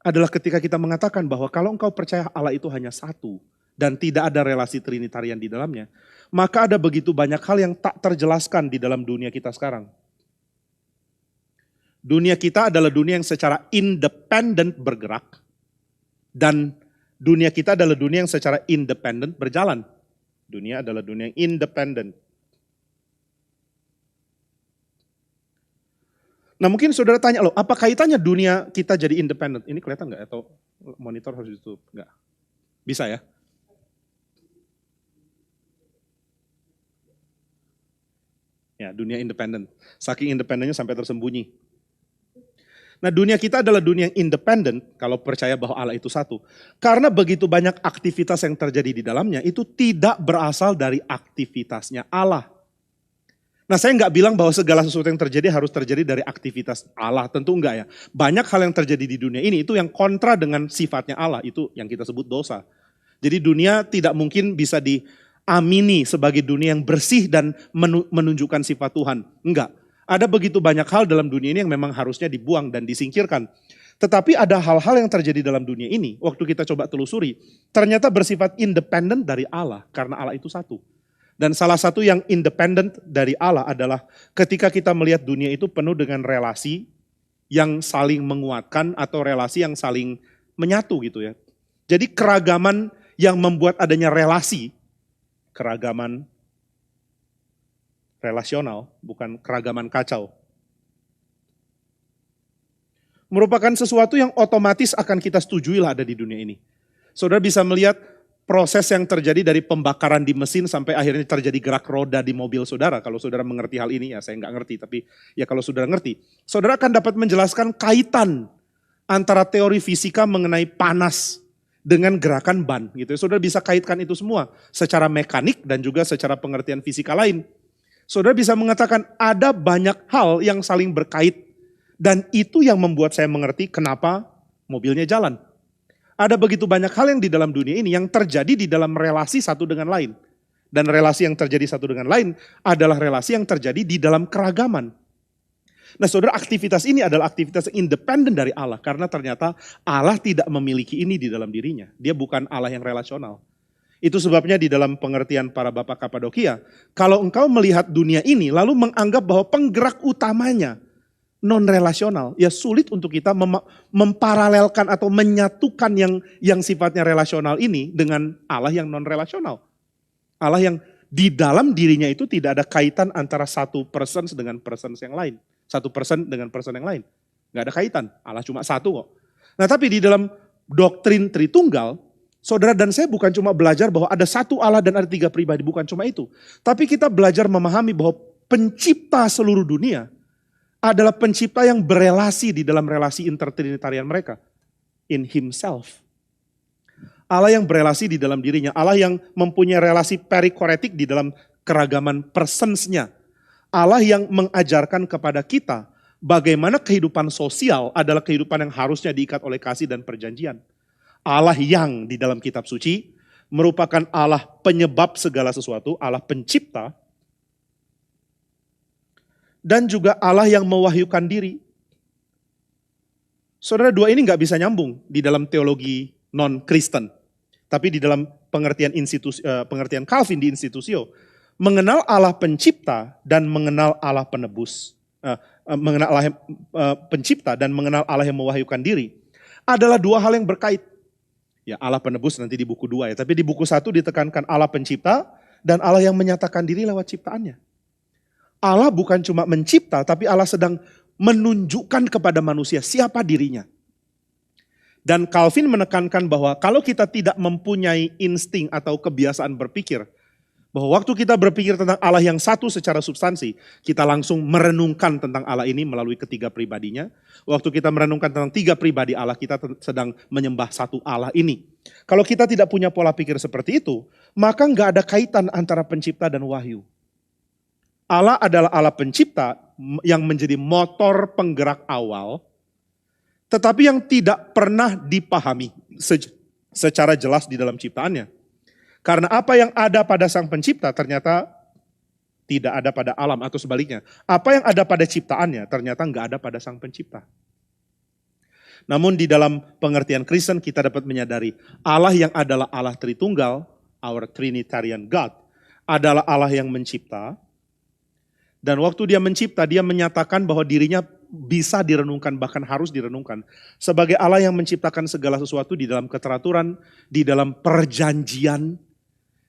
adalah ketika kita mengatakan bahwa kalau engkau percaya Allah itu hanya satu dan tidak ada relasi Trinitarian di dalamnya, maka ada begitu banyak hal yang tak terjelaskan di dalam dunia kita sekarang. Dunia kita adalah dunia yang secara independen bergerak, dan dunia kita adalah dunia yang secara independen berjalan. Dunia adalah dunia yang independen. Nah mungkin saudara tanya, loh apa kaitannya dunia kita jadi independen? Ini kelihatan nggak atau monitor harus ditutup? Nggak. Bisa ya? Ya, dunia independen. Saking independennya sampai tersembunyi. Nah dunia kita adalah dunia yang independen kalau percaya bahwa Allah itu satu. Karena begitu banyak aktivitas yang terjadi di dalamnya itu tidak berasal dari aktivitasnya Allah. Nah saya nggak bilang bahwa segala sesuatu yang terjadi harus terjadi dari aktivitas Allah, tentu enggak ya. Banyak hal yang terjadi di dunia ini itu yang kontra dengan sifatnya Allah, itu yang kita sebut dosa. Jadi dunia tidak mungkin bisa diamini sebagai dunia yang bersih dan menunjukkan sifat Tuhan, enggak. Ada begitu banyak hal dalam dunia ini yang memang harusnya dibuang dan disingkirkan. Tetapi ada hal-hal yang terjadi dalam dunia ini, waktu kita coba telusuri, ternyata bersifat independen dari Allah, karena Allah itu satu. Dan salah satu yang independen dari Allah adalah ketika kita melihat dunia itu penuh dengan relasi yang saling menguatkan atau relasi yang saling menyatu gitu ya. Jadi keragaman yang membuat adanya relasi, keragaman relasional, bukan keragaman kacau. Merupakan sesuatu yang otomatis akan kita setujui lah ada di dunia ini. Saudara bisa melihat proses yang terjadi dari pembakaran di mesin sampai akhirnya terjadi gerak roda di mobil saudara. Kalau saudara mengerti hal ini, ya saya nggak ngerti, tapi ya kalau saudara ngerti, saudara akan dapat menjelaskan kaitan antara teori fisika mengenai panas dengan gerakan ban gitu. Saudara bisa kaitkan itu semua secara mekanik dan juga secara pengertian fisika lain. Saudara bisa mengatakan ada banyak hal yang saling berkait dan itu yang membuat saya mengerti kenapa mobilnya jalan. Ada begitu banyak hal yang di dalam dunia ini yang terjadi di dalam relasi satu dengan lain. Dan relasi yang terjadi satu dengan lain adalah relasi yang terjadi di dalam keragaman. Nah saudara, aktivitas ini adalah aktivitas yang independen dari Allah. Karena ternyata Allah tidak memiliki ini di dalam dirinya. Dia bukan Allah yang relasional. Itu sebabnya di dalam pengertian para bapak Kapadokia, kalau engkau melihat dunia ini lalu menganggap bahwa penggerak utamanya non-relasional, ya sulit untuk kita memparalelkan atau menyatukan yang sifatnya relasional ini dengan Allah yang non-relasional. Allah yang di dalam dirinya itu tidak ada kaitan antara satu person dengan person yang lain. Satu person dengan person yang lain. Gak ada kaitan, Allah cuma satu kok. Nah tapi di dalam doktrin Tritunggal, saudara dan saya bukan cuma belajar bahwa ada satu Allah dan ada tiga pribadi, bukan cuma itu. Tapi kita belajar memahami bahwa pencipta seluruh dunia adalah pencipta yang berelasi di dalam relasi intertrinitarian mereka. In himself. Allah yang berelasi di dalam dirinya, Allah yang mempunyai relasi perikoretik di dalam keragaman personsnya. Allah yang mengajarkan kepada kita bagaimana kehidupan sosial adalah kehidupan yang harusnya diikat oleh kasih dan perjanjian. Allah yang di dalam kitab suci merupakan Allah penyebab segala sesuatu, Allah pencipta, dan juga Allah yang mewahyukan diri. Saudara, dua ini nggak bisa nyambung di dalam teologi non-Kristen. Tapi di dalam pengertian Calvin di Institutio, mengenal Allah pencipta dan mengenal Allah penebus, mengenal Allah pencipta dan mengenal Allah yang mewahyukan diri adalah dua hal yang berkait. Ya, Allah penebus nanti di buku 2 ya, tapi di buku 1 ditekankan Allah pencipta dan Allah yang menyatakan diri lewat ciptaannya. Allah bukan cuma mencipta, tapi Allah sedang menunjukkan kepada manusia siapa dirinya. Dan Calvin menekankan bahwa kalau kita tidak mempunyai insting atau kebiasaan berpikir, bahwa waktu kita berpikir tentang Allah yang satu secara substansi, kita langsung merenungkan tentang Allah ini melalui ketiga pribadinya. Waktu kita merenungkan tentang tiga pribadi Allah, kita sedang menyembah satu Allah ini. Kalau kita tidak punya pola pikir seperti itu, maka nggak ada kaitan antara pencipta dan wahyu. Allah adalah Allah pencipta yang menjadi motor penggerak awal, tetapi yang tidak pernah dipahami secara jelas di dalam ciptaannya. Karena apa yang ada pada sang pencipta ternyata tidak ada pada alam, atau sebaliknya. Apa yang ada pada ciptaannya ternyata nggak ada pada sang pencipta. Namun di dalam pengertian Kristen kita dapat menyadari Allah yang adalah Allah Tritunggal, our Trinitarian God, adalah Allah yang mencipta. Dan waktu dia mencipta, dia menyatakan bahwa dirinya bisa direnungkan, bahkan harus direnungkan. Sebagai Allah yang menciptakan segala sesuatu di dalam keteraturan, di dalam perjanjian,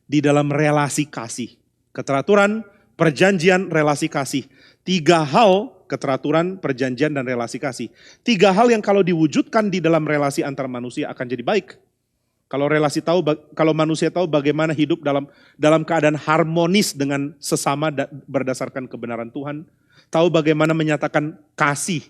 di dalam relasi kasih. Keteraturan, perjanjian, relasi kasih. 3 hal, keteraturan, perjanjian, dan relasi kasih. 3 hal yang kalau diwujudkan di dalam relasi antar manusia akan jadi baik. Kalau manusia tahu bagaimana hidup dalam keadaan harmonis dengan sesama berdasarkan kebenaran Tuhan, tahu bagaimana menyatakan kasih,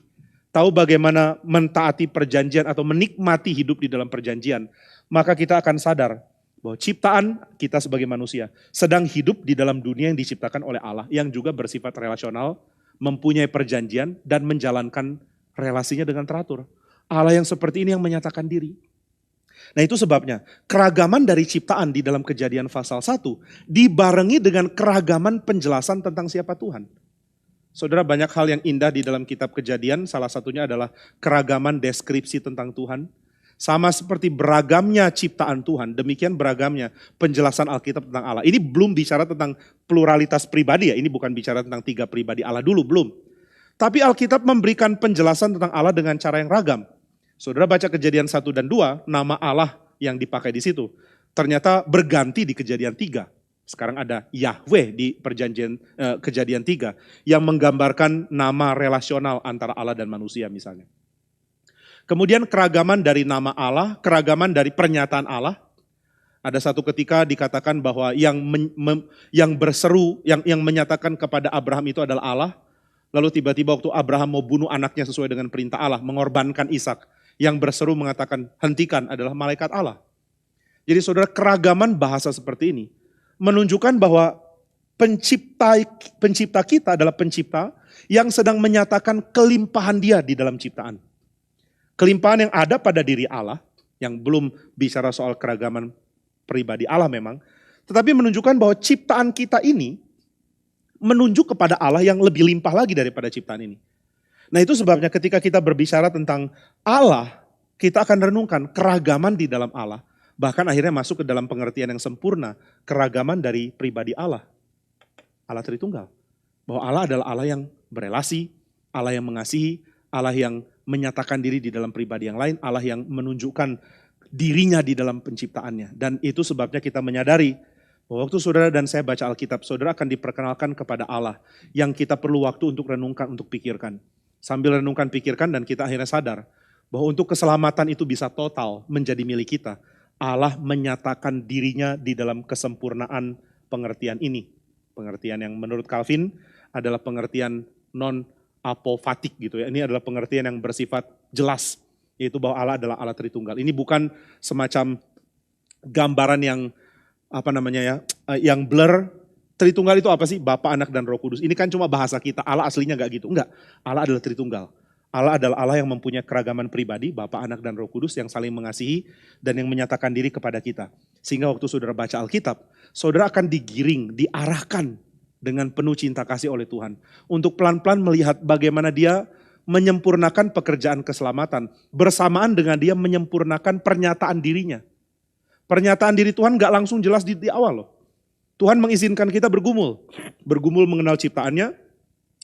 tahu bagaimana mentaati perjanjian atau menikmati hidup di dalam perjanjian, maka kita akan sadar bahwa ciptaan kita sebagai manusia sedang hidup di dalam dunia yang diciptakan oleh Allah yang juga bersifat relasional, mempunyai perjanjian dan menjalankan relasinya dengan teratur. Allah yang seperti ini yang menyatakan diri. Nah itu sebabnya keragaman dari ciptaan di dalam Kejadian pasal 1 dibarengi dengan keragaman penjelasan tentang siapa Tuhan. Saudara, banyak hal yang indah di dalam kitab Kejadian, salah satunya adalah keragaman deskripsi tentang Tuhan. Sama seperti beragamnya ciptaan Tuhan, demikian beragamnya penjelasan Alkitab tentang Allah. Ini belum bicara tentang pluralitas pribadi ya, ini bukan bicara tentang 3 pribadi Allah dulu, belum. Tapi Alkitab memberikan penjelasan tentang Allah dengan cara yang ragam. Saudara baca Kejadian 1 dan 2, nama Allah yang dipakai di situ ternyata berganti di Kejadian 3. Sekarang ada Yahweh di perjanjian Kejadian 3 yang menggambarkan nama relasional antara Allah dan manusia misalnya. Kemudian keragaman dari nama Allah, keragaman dari pernyataan Allah. Ada satu ketika dikatakan bahwa yang berseru, yang menyatakan kepada Abraham itu adalah Allah. Lalu tiba-tiba waktu Abraham mau bunuh anaknya sesuai dengan perintah Allah, mengorbankan Ishak. Yang berseru mengatakan hentikan adalah malaikat Allah. Jadi saudara, keragaman bahasa seperti ini menunjukkan bahwa pencipta kita adalah pencipta yang sedang menyatakan kelimpahan dia di dalam ciptaan. Kelimpahan yang ada pada diri Allah, yang belum bicara soal keragaman pribadi Allah memang, tetapi menunjukkan bahwa ciptaan kita ini menunjuk kepada Allah yang lebih limpah lagi daripada ciptaan ini. Nah itu sebabnya ketika kita berbicara tentang Allah, kita akan renungkan keragaman di dalam Allah. Bahkan akhirnya masuk ke dalam pengertian yang sempurna, keragaman dari pribadi Allah. Allah Tritunggal. Bahwa Allah adalah Allah yang berelasi, Allah yang mengasihi, Allah yang menyatakan diri di dalam pribadi yang lain, Allah yang menunjukkan dirinya di dalam penciptaannya. Dan itu sebabnya kita menyadari bahwa waktu saudara dan saya baca Alkitab, saudara akan diperkenalkan kepada Allah yang kita perlu waktu untuk renungkan, untuk pikirkan. Sambil renungkan, pikirkan, dan kita akhirnya sadar bahwa untuk keselamatan itu bisa total menjadi milik kita. Allah menyatakan dirinya di dalam kesempurnaan pengertian ini. Pengertian yang menurut Calvin adalah pengertian non-apofatik gitu ya. Ini adalah pengertian yang bersifat jelas, yaitu bahwa Allah adalah Allah Tritunggal. Ini bukan semacam gambaran yang yang blur. Tritunggal itu apa sih? Bapa, Anak, dan Roh Kudus. Ini kan cuma bahasa kita, Allah aslinya enggak gitu. Enggak, Allah adalah Tritunggal. Allah adalah Allah yang mempunyai keragaman pribadi, Bapa, Anak, dan Roh Kudus yang saling mengasihi dan yang menyatakan diri kepada kita. Sehingga waktu saudara baca Alkitab, saudara akan digiring, diarahkan dengan penuh cinta kasih oleh Tuhan. Untuk pelan-pelan melihat bagaimana dia menyempurnakan pekerjaan keselamatan. Bersamaan dengan dia menyempurnakan pernyataan dirinya. Pernyataan diri Tuhan enggak langsung jelas di awal loh. Tuhan mengizinkan kita bergumul. Bergumul mengenal ciptaannya,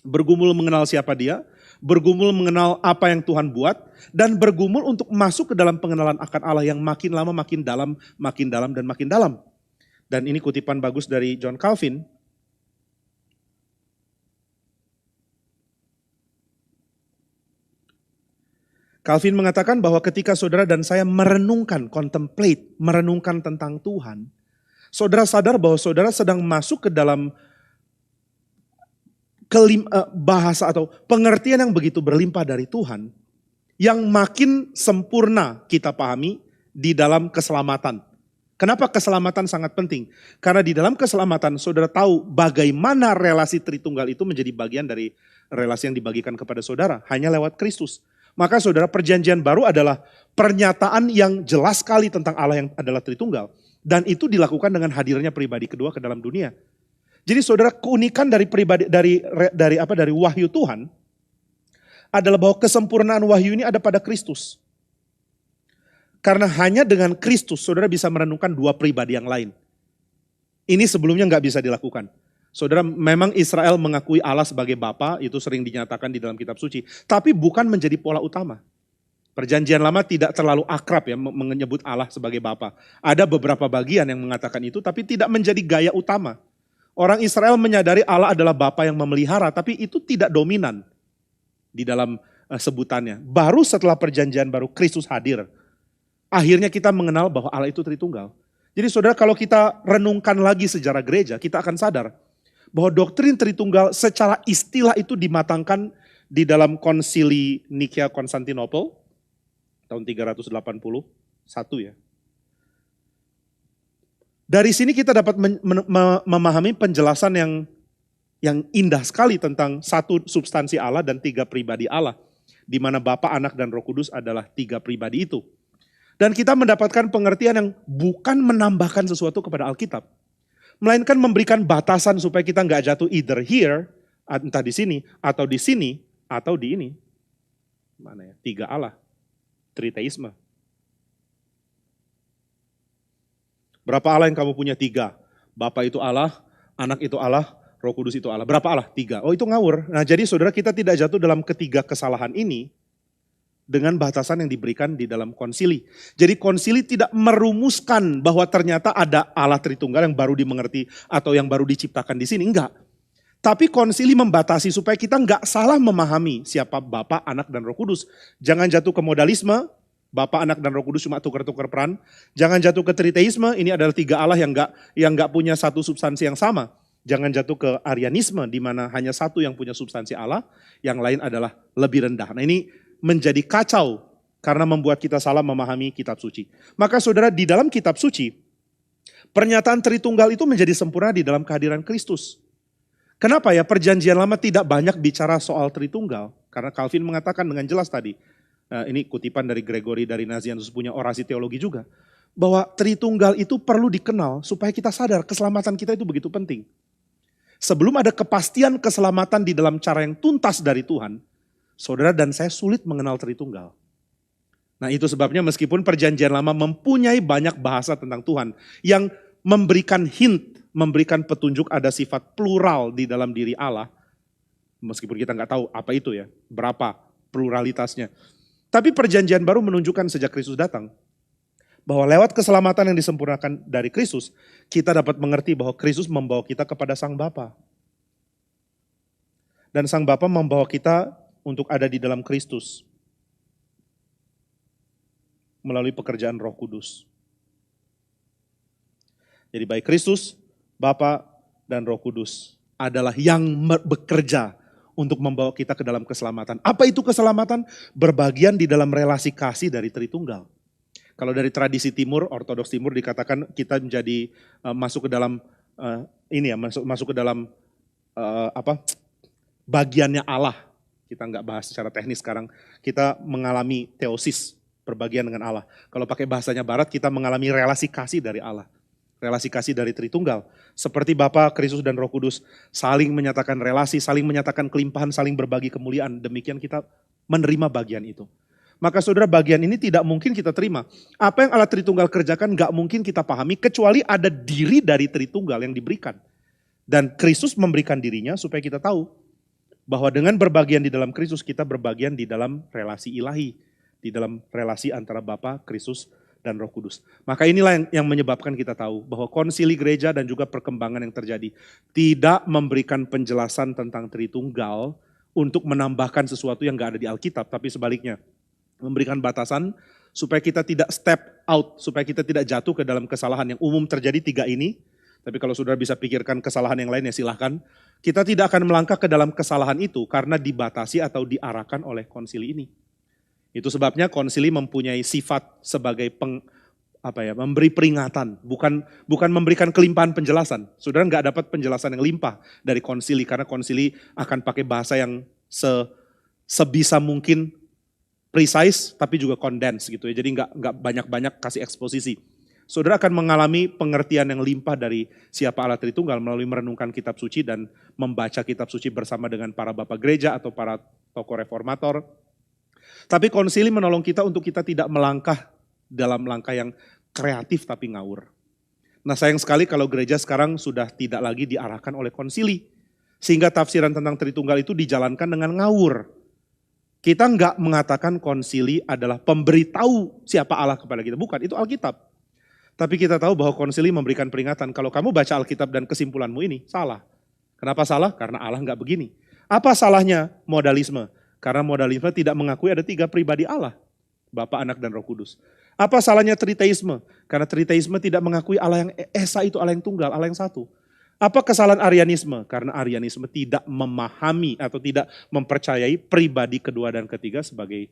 bergumul mengenal siapa dia, bergumul mengenal apa yang Tuhan buat, dan bergumul untuk masuk ke dalam pengenalan akan Allah yang makin lama makin dalam, dan makin dalam. Dan ini kutipan bagus dari John Calvin. Calvin mengatakan bahwa ketika saudara dan saya merenungkan, merenungkan tentang Tuhan, saudara sadar bahwa saudara sedang masuk ke dalam bahasa atau pengertian yang begitu berlimpah dari Tuhan, yang makin sempurna kita pahami di dalam keselamatan. Kenapa keselamatan sangat penting? Karena di dalam keselamatan saudara tahu bagaimana relasi Tritunggal itu menjadi bagian dari relasi yang dibagikan kepada saudara, hanya lewat Kristus. Maka saudara, perjanjian baru adalah pernyataan yang jelas sekali tentang Allah yang adalah Tritunggal. Dan itu dilakukan dengan hadirnya pribadi kedua ke dalam dunia. Jadi saudara, keunikan dari wahyu Tuhan adalah bahwa kesempurnaan wahyu ini ada pada Kristus. Karena hanya dengan Kristus saudara bisa merenungkan dua pribadi yang lain. Ini sebelumnya nggak bisa dilakukan. Saudara, memang Israel mengakui Allah sebagai Bapa, itu sering dinyatakan di dalam kitab suci. Tapi bukan menjadi pola utama. Perjanjian lama tidak terlalu akrab ya menyebut Allah sebagai Bapa. Ada beberapa bagian yang mengatakan itu, tapi tidak menjadi gaya utama. Orang Israel menyadari Allah adalah Bapa yang memelihara, tapi itu tidak dominan di dalam sebutannya. Baru setelah perjanjian baru Kristus hadir, akhirnya kita mengenal bahwa Allah itu Tritunggal. Jadi saudara, kalau kita renungkan lagi sejarah gereja, kita akan sadar bahwa doktrin Tritunggal secara istilah itu dimatangkan di dalam konsili Nikia Konstantinopel tahun 381 ya. Dari sini kita dapat memahami penjelasan yang indah sekali tentang satu substansi Allah dan tiga pribadi Allah, di mana Bapa, Anak, dan Roh Kudus adalah tiga pribadi itu. Dan kita mendapatkan pengertian yang bukan menambahkan sesuatu kepada Alkitab, melainkan memberikan batasan supaya kita nggak jatuh either here, entah di sini, atau di sini, atau di ini. Mana ya? Tiga Allah. Triteisme. Berapa Allah yang kamu punya? Tiga. Bapa itu Allah, Anak itu Allah, Roh Kudus itu Allah. Berapa Allah? Tiga. Oh itu ngawur. Nah jadi saudara, kita tidak jatuh dalam ketiga kesalahan ini dengan batasan yang diberikan di dalam konsili. Jadi konsili tidak merumuskan bahwa ternyata ada Allah Tritunggal yang baru dimengerti atau yang baru diciptakan di sini. Enggak. Tapi konsili membatasi supaya kita nggak salah memahami siapa Bapa, Anak, dan Roh Kudus. Jangan jatuh ke modalisme, Bapa, Anak, dan Roh Kudus cuma tukar-tukar peran. Jangan jatuh ke triteisme, ini adalah tiga Allah yang nggak punya satu substansi yang sama. Jangan jatuh ke Arianisme, di mana hanya satu yang punya substansi Allah, yang lain adalah lebih rendah. Nah ini menjadi kacau karena membuat kita salah memahami kitab suci. Maka saudara, di dalam kitab suci, pernyataan Tritunggal itu menjadi sempurna di dalam kehadiran Kristus. Kenapa ya perjanjian lama tidak banyak bicara soal Tritunggal? Karena Calvin mengatakan dengan jelas tadi, ini kutipan dari Gregory dari Nazianzus punya orasi teologi juga, bahwa Tritunggal itu perlu dikenal supaya kita sadar keselamatan kita itu begitu penting. Sebelum ada kepastian keselamatan di dalam cara yang tuntas dari Tuhan, saudara dan saya sulit mengenal Tritunggal. Nah itu sebabnya meskipun perjanjian lama mempunyai banyak bahasa tentang Tuhan, yang memberikan hint, memberikan petunjuk ada sifat plural di dalam diri Allah. Meskipun kita nggak tahu apa itu ya, berapa pluralitasnya. Tapi perjanjian baru menunjukkan sejak Kristus datang, bahwa lewat keselamatan yang disempurnakan dari Kristus, kita dapat mengerti bahwa Kristus membawa kita kepada Sang Bapa. Dan Sang Bapa membawa kita untuk ada di dalam Kristus, melalui pekerjaan Roh Kudus. Jadi baik Kristus, Bapa, dan Roh Kudus adalah yang bekerja untuk membawa kita ke dalam keselamatan. Apa itu keselamatan? Berbagian di dalam relasi kasih dari Tritunggal. Kalau dari tradisi timur, ortodoks timur dikatakan kita menjadi masuk ke dalam masuk ke dalam bagiannya Allah. Kita nggak bahas secara teknis sekarang. Kita mengalami teosis, berbagian dengan Allah. Kalau pakai bahasanya Barat, kita mengalami relasi kasih dari Allah. Relasi kasih dari Tritunggal. Seperti Bapa, Kristus, dan Roh Kudus saling menyatakan relasi, saling menyatakan kelimpahan, saling berbagi kemuliaan. Demikian kita menerima bagian itu. Maka saudara, bagian ini tidak mungkin kita terima. Apa yang Allah Tritunggal kerjakan gak mungkin kita pahami, kecuali ada diri dari Tritunggal yang diberikan. Dan Kristus memberikan dirinya supaya kita tahu bahwa dengan berbagian di dalam Kristus, kita berbagian di dalam relasi ilahi. Di dalam relasi antara Bapa, Kristus, dan Roh Kudus. Maka inilah yang menyebabkan kita tahu bahwa konsili gereja dan juga perkembangan yang terjadi tidak memberikan penjelasan tentang Tritunggal untuk menambahkan sesuatu yang gak ada di Alkitab, tapi sebaliknya memberikan batasan supaya kita tidak step out, supaya kita tidak jatuh ke dalam kesalahan yang umum terjadi 3 ini. Tapi kalau saudara bisa pikirkan kesalahan yang lain ya silahkan. Kita tidak akan melangkah ke dalam kesalahan itu karena dibatasi atau diarahkan oleh konsili ini. Itu sebabnya konsili mempunyai sifat sebagai memberi peringatan, bukan memberikan kelimpahan penjelasan. Saudara nggak dapat penjelasan yang limpah dari konsili karena konsili akan pakai bahasa yang sebisa mungkin precise tapi juga condense gitu ya. Jadi nggak banyak-banyak kasih eksposisi. Saudara akan mengalami pengertian yang limpah dari siapa Allah Tritunggal melalui merenungkan kitab suci dan membaca kitab suci bersama dengan para bapak gereja atau para tokoh reformator. Tapi konsili menolong kita untuk kita tidak melangkah dalam langkah yang kreatif tapi ngawur. Nah sayang sekali kalau gereja sekarang sudah tidak lagi diarahkan oleh konsili. Sehingga tafsiran tentang Tritunggal itu dijalankan dengan ngawur. Kita nggak mengatakan konsili adalah pemberitahu siapa Allah kepada kita. Bukan, itu Alkitab. Tapi kita tahu bahwa konsili memberikan peringatan. Kalau kamu baca Alkitab dan kesimpulanmu ini, salah. Kenapa salah? Karena Allah nggak begini. Apa salahnya modalisme? Karena modalisme tidak mengakui ada 3 pribadi Allah. Bapa, Anak, dan Roh Kudus. Apa salahnya triteisme? Karena triteisme tidak mengakui Allah yang esa itu Allah yang tunggal, Allah yang satu. Apa kesalahan Arianisme? Karena Arianisme tidak memahami atau tidak mempercayai pribadi kedua dan ketiga sebagai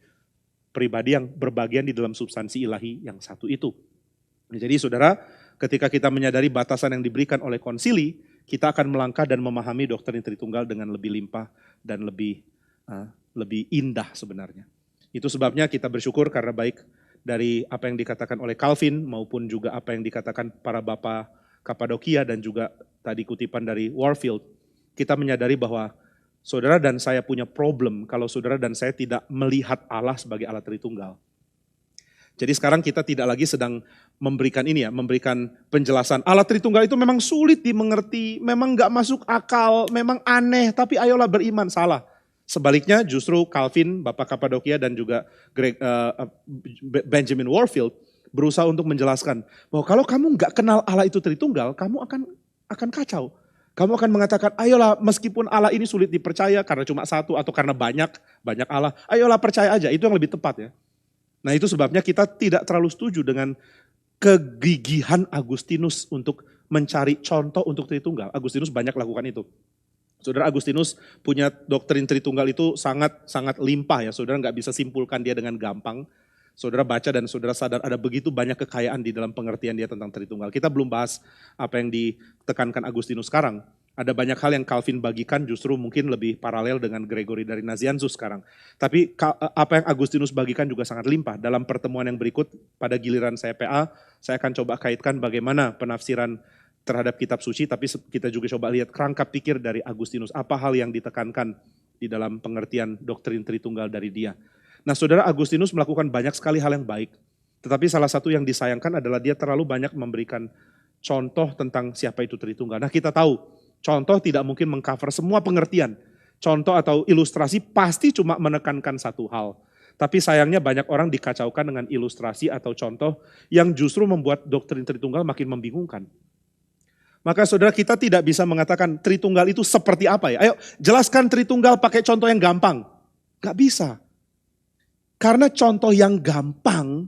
pribadi yang berbagian di dalam substansi ilahi yang satu itu. Jadi saudara, ketika kita menyadari batasan yang diberikan oleh konsili, kita akan melangkah dan memahami doktrin Tritunggal dengan lebih limpah dan lebih indah sebenarnya. Itu sebabnya kita bersyukur karena baik dari apa yang dikatakan oleh Calvin maupun juga apa yang dikatakan para bapak Kapadokia dan juga tadi kutipan dari Warfield, kita menyadari bahwa saudara dan saya punya problem kalau saudara dan saya tidak melihat Allah sebagai Allah Tritunggal. Jadi sekarang kita tidak lagi sedang memberikan penjelasan. Allah Tritunggal itu memang sulit dimengerti, memang gak masuk akal, memang aneh, tapi ayolah beriman. Salah. Sebaliknya justru Calvin, Bapak Kapadokia dan juga Benjamin Warfield berusaha untuk menjelaskan bahwa kalau kamu gak kenal Allah itu Tritunggal, kamu akan kacau. Kamu akan mengatakan, ayolah meskipun Allah ini sulit dipercaya karena cuma satu atau karena banyak Allah, ayolah percaya aja, itu yang lebih tepat ya. Nah itu sebabnya kita tidak terlalu setuju dengan kegigihan Agustinus untuk mencari contoh untuk Tritunggal. Agustinus banyak lakukan itu. Saudara, Agustinus punya doktrin Tritunggal itu sangat limpah ya. Saudara nggak bisa simpulkan dia dengan gampang. Saudara baca dan saudara sadar ada begitu banyak kekayaan di dalam pengertian dia tentang Tritunggal. Kita belum bahas apa yang ditekankan Agustinus sekarang. Ada banyak hal yang Calvin bagikan justru mungkin lebih paralel dengan Gregory dari Nazianzus sekarang. Tapi apa yang Agustinus bagikan juga sangat limpah. Dalam pertemuan yang berikut pada giliran saya PA, saya akan coba kaitkan bagaimana penafsiran terhadap kitab suci, tapi kita juga coba lihat kerangka pikir dari Agustinus. Apa hal yang ditekankan di dalam pengertian doktrin Tritunggal dari dia. Nah saudara, Agustinus melakukan banyak sekali hal yang baik. Tetapi salah satu yang disayangkan adalah dia terlalu banyak memberikan contoh tentang siapa itu Tritunggal. Nah kita tahu, contoh tidak mungkin mengcover semua pengertian. Contoh atau ilustrasi pasti cuma menekankan satu hal. Tapi sayangnya banyak orang dikacaukan dengan ilustrasi atau contoh yang justru membuat doktrin Tritunggal makin membingungkan. Maka saudara, kita tidak bisa mengatakan Tritunggal itu seperti apa ya. Ayo jelaskan Tritunggal pakai contoh yang gampang. Gak bisa. Karena contoh yang gampang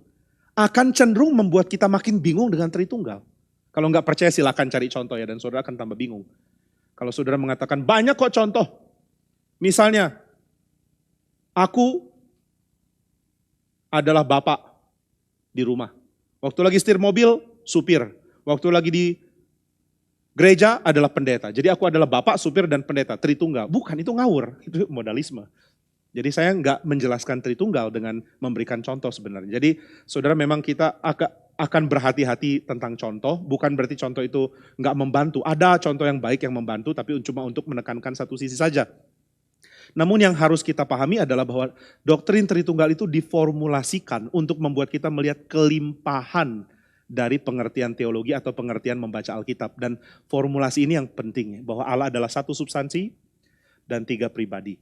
akan cenderung membuat kita makin bingung dengan Tritunggal. Kalau nggak percaya silakan cari contoh ya dan saudara akan tambah bingung. Kalau saudara mengatakan banyak kok contoh. Misalnya, aku adalah bapak di rumah. Waktu lagi setir mobil, supir. Waktu lagi di gereja adalah pendeta. Jadi aku adalah bapak, supir, dan pendeta. Tritunggal. Bukan, itu ngawur. Itu modalisme. Jadi saya nggak menjelaskan Tritunggal dengan memberikan contoh sebenarnya. Jadi saudara memang kita akan berhati-hati tentang contoh. Bukan berarti contoh itu nggak membantu. Ada contoh yang baik yang membantu, tapi cuma untuk menekankan satu sisi saja. Namun yang harus kita pahami adalah bahwa doktrin Tritunggal itu diformulasikan untuk membuat kita melihat kelimpahan dari pengertian teologi atau pengertian membaca Alkitab. Dan formulasi ini yang penting, bahwa Allah adalah satu substansi dan tiga pribadi.